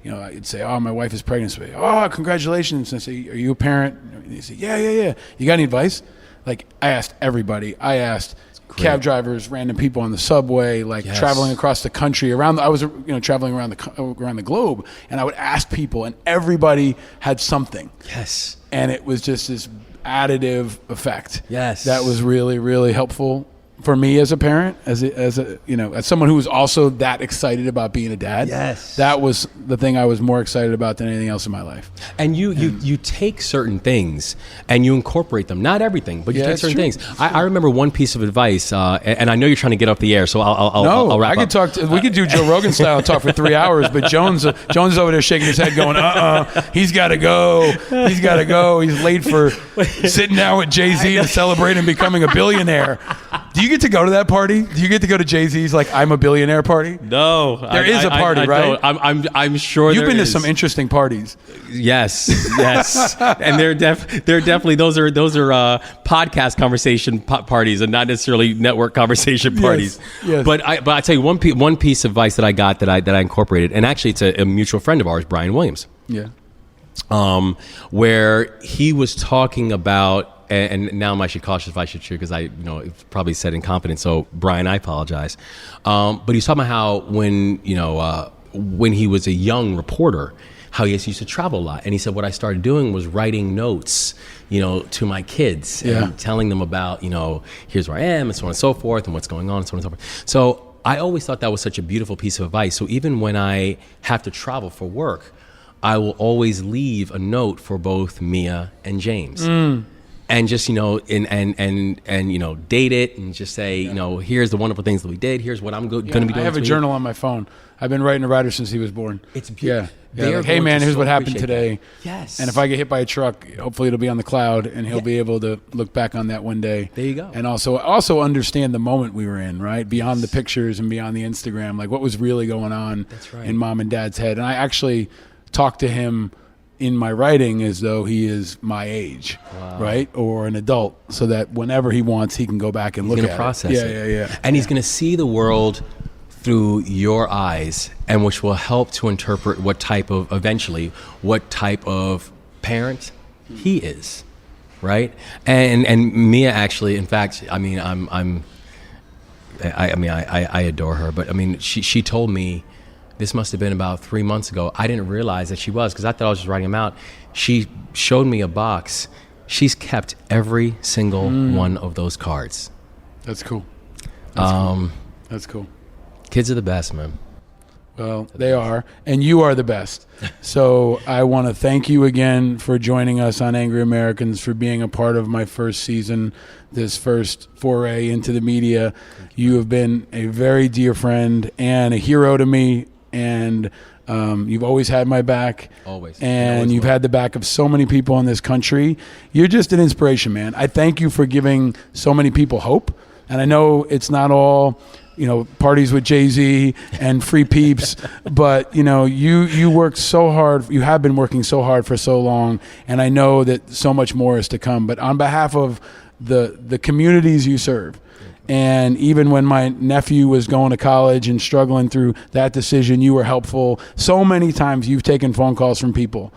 you know, I'd say, oh, my wife is pregnant. So, oh, congratulations. And I say, are you a parent? And they say, yeah. You got any advice? Like, I asked everybody. I asked cab drivers, random people on the subway, like traveling across the country. I was, you know, traveling around the globe, and I would ask people, and everybody had something. Yes. And it was just this additive effect. Yes. That was really, really helpful for me as a parent, as a you know, as someone who was also that excited about being a dad. Yes. That was the thing I was more excited about than anything else in my life. And you take certain things and you incorporate them. Not everything, but you take certain things. I remember one piece of advice, and I know you're trying to get off the air, so I'll wrap up. We could do Joe Rogan style and talk for 3 hours, but Jones is over there shaking his head going, he's got to go. He's got to go. He's late for sitting down with Jay-Z to celebrate him becoming a billionaire. Do you get to go to that party? Do you get to go to Jay-Z's like I'm a billionaire party? No, there is a party, right? I'm sure you've been to some interesting parties. Yes, and they're definitely those are podcast conversation parties and not necessarily network conversation parties. Yes. But I tell you one piece of advice that I got that I incorporated, and actually it's a mutual friend of ours, Brian Williams. Yeah. Where he was talking about. And now I should cautious if I should share because I, you know, probably said in confidence. So Brian, I apologize. But he's talking about how when he was a young reporter, how he used to travel a lot. And he said what I started doing was writing notes, you know, to my kids and telling them about, you know, here's where I am and so on and so forth and what's going on and so on and so forth. So I always thought that was such a beautiful piece of advice. So even when I have to travel for work, I will always leave a note for both Mia and James. And just, you know, and you know, date it and just say, you know, here's the wonderful things that we did. Here's what I'm going to be doing. I have a journal on my phone. I've been writing to Ryder since he was born. It's beautiful. Yeah. Like, hey, man, here's what happened today. Yes. And if I get hit by a truck, hopefully it'll be on the cloud, and he'll be able to look back on that one day. There you go. And also understand the moment we were in, right? Beyond the pictures and beyond the Instagram, like what was really going on in mom and dad's head. And I actually talked to him in my writing as though he is my age, right? Or an adult, so that whenever he wants, he can go back and look at process it. Yeah. And he's going to see the world through your eyes, and which will help to interpret what type of parent he is, right? And Mia actually, in fact, I mean, I adore her, but I mean, she told me. This must have been about 3 months ago. I didn't realize that she was, because I thought I was just writing them out. She showed me a box. She's kept every single one of those cards. That's cool. That's cool. Kids are the best, man. Well, they are, and you are the best. So I want to thank you again for joining us on Angry Americans, for being a part of my first season, this first foray into the media. You have been a very dear friend and a hero to me. And you've always had my back. Always. And you've had the back of so many people in this country. You're just an inspiration, man. I thank you for giving so many people hope. And I know it's not all parties with Jay-Z and Free Peeps, but you worked so hard. You have been working so hard for so long, and I know that so much more is to come. But on behalf of the communities you serve, and even when my nephew was going to college and struggling through that decision, you were helpful. So many times you've taken phone calls from people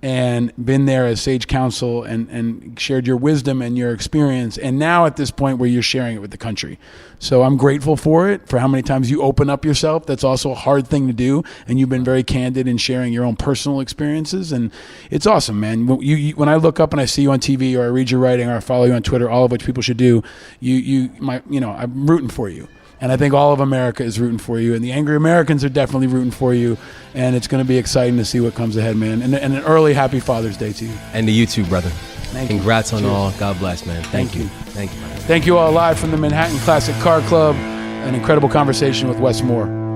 and been there as sage counsel and shared your wisdom and your experience. And now at this point where you're sharing it with the country. So I'm grateful for it, for how many times you open up yourself. That's also a hard thing to do. And you've been very candid in sharing your own personal experiences. And it's awesome, man. When I look up and I see you on TV, or I read your writing, or I follow you on Twitter, all of which people should do, I'm rooting for you. And I think all of America is rooting for you. And the angry Americans are definitely rooting for you. And it's going to be exciting to see what comes ahead, man. And an early happy Father's Day to you. And to you too, brother. Thank Congrats you. on Cheers. all. God bless, man. Thank you. Thank you. Thank you all, live from the Manhattan Classic Car Club. An incredible conversation with Wes Moore.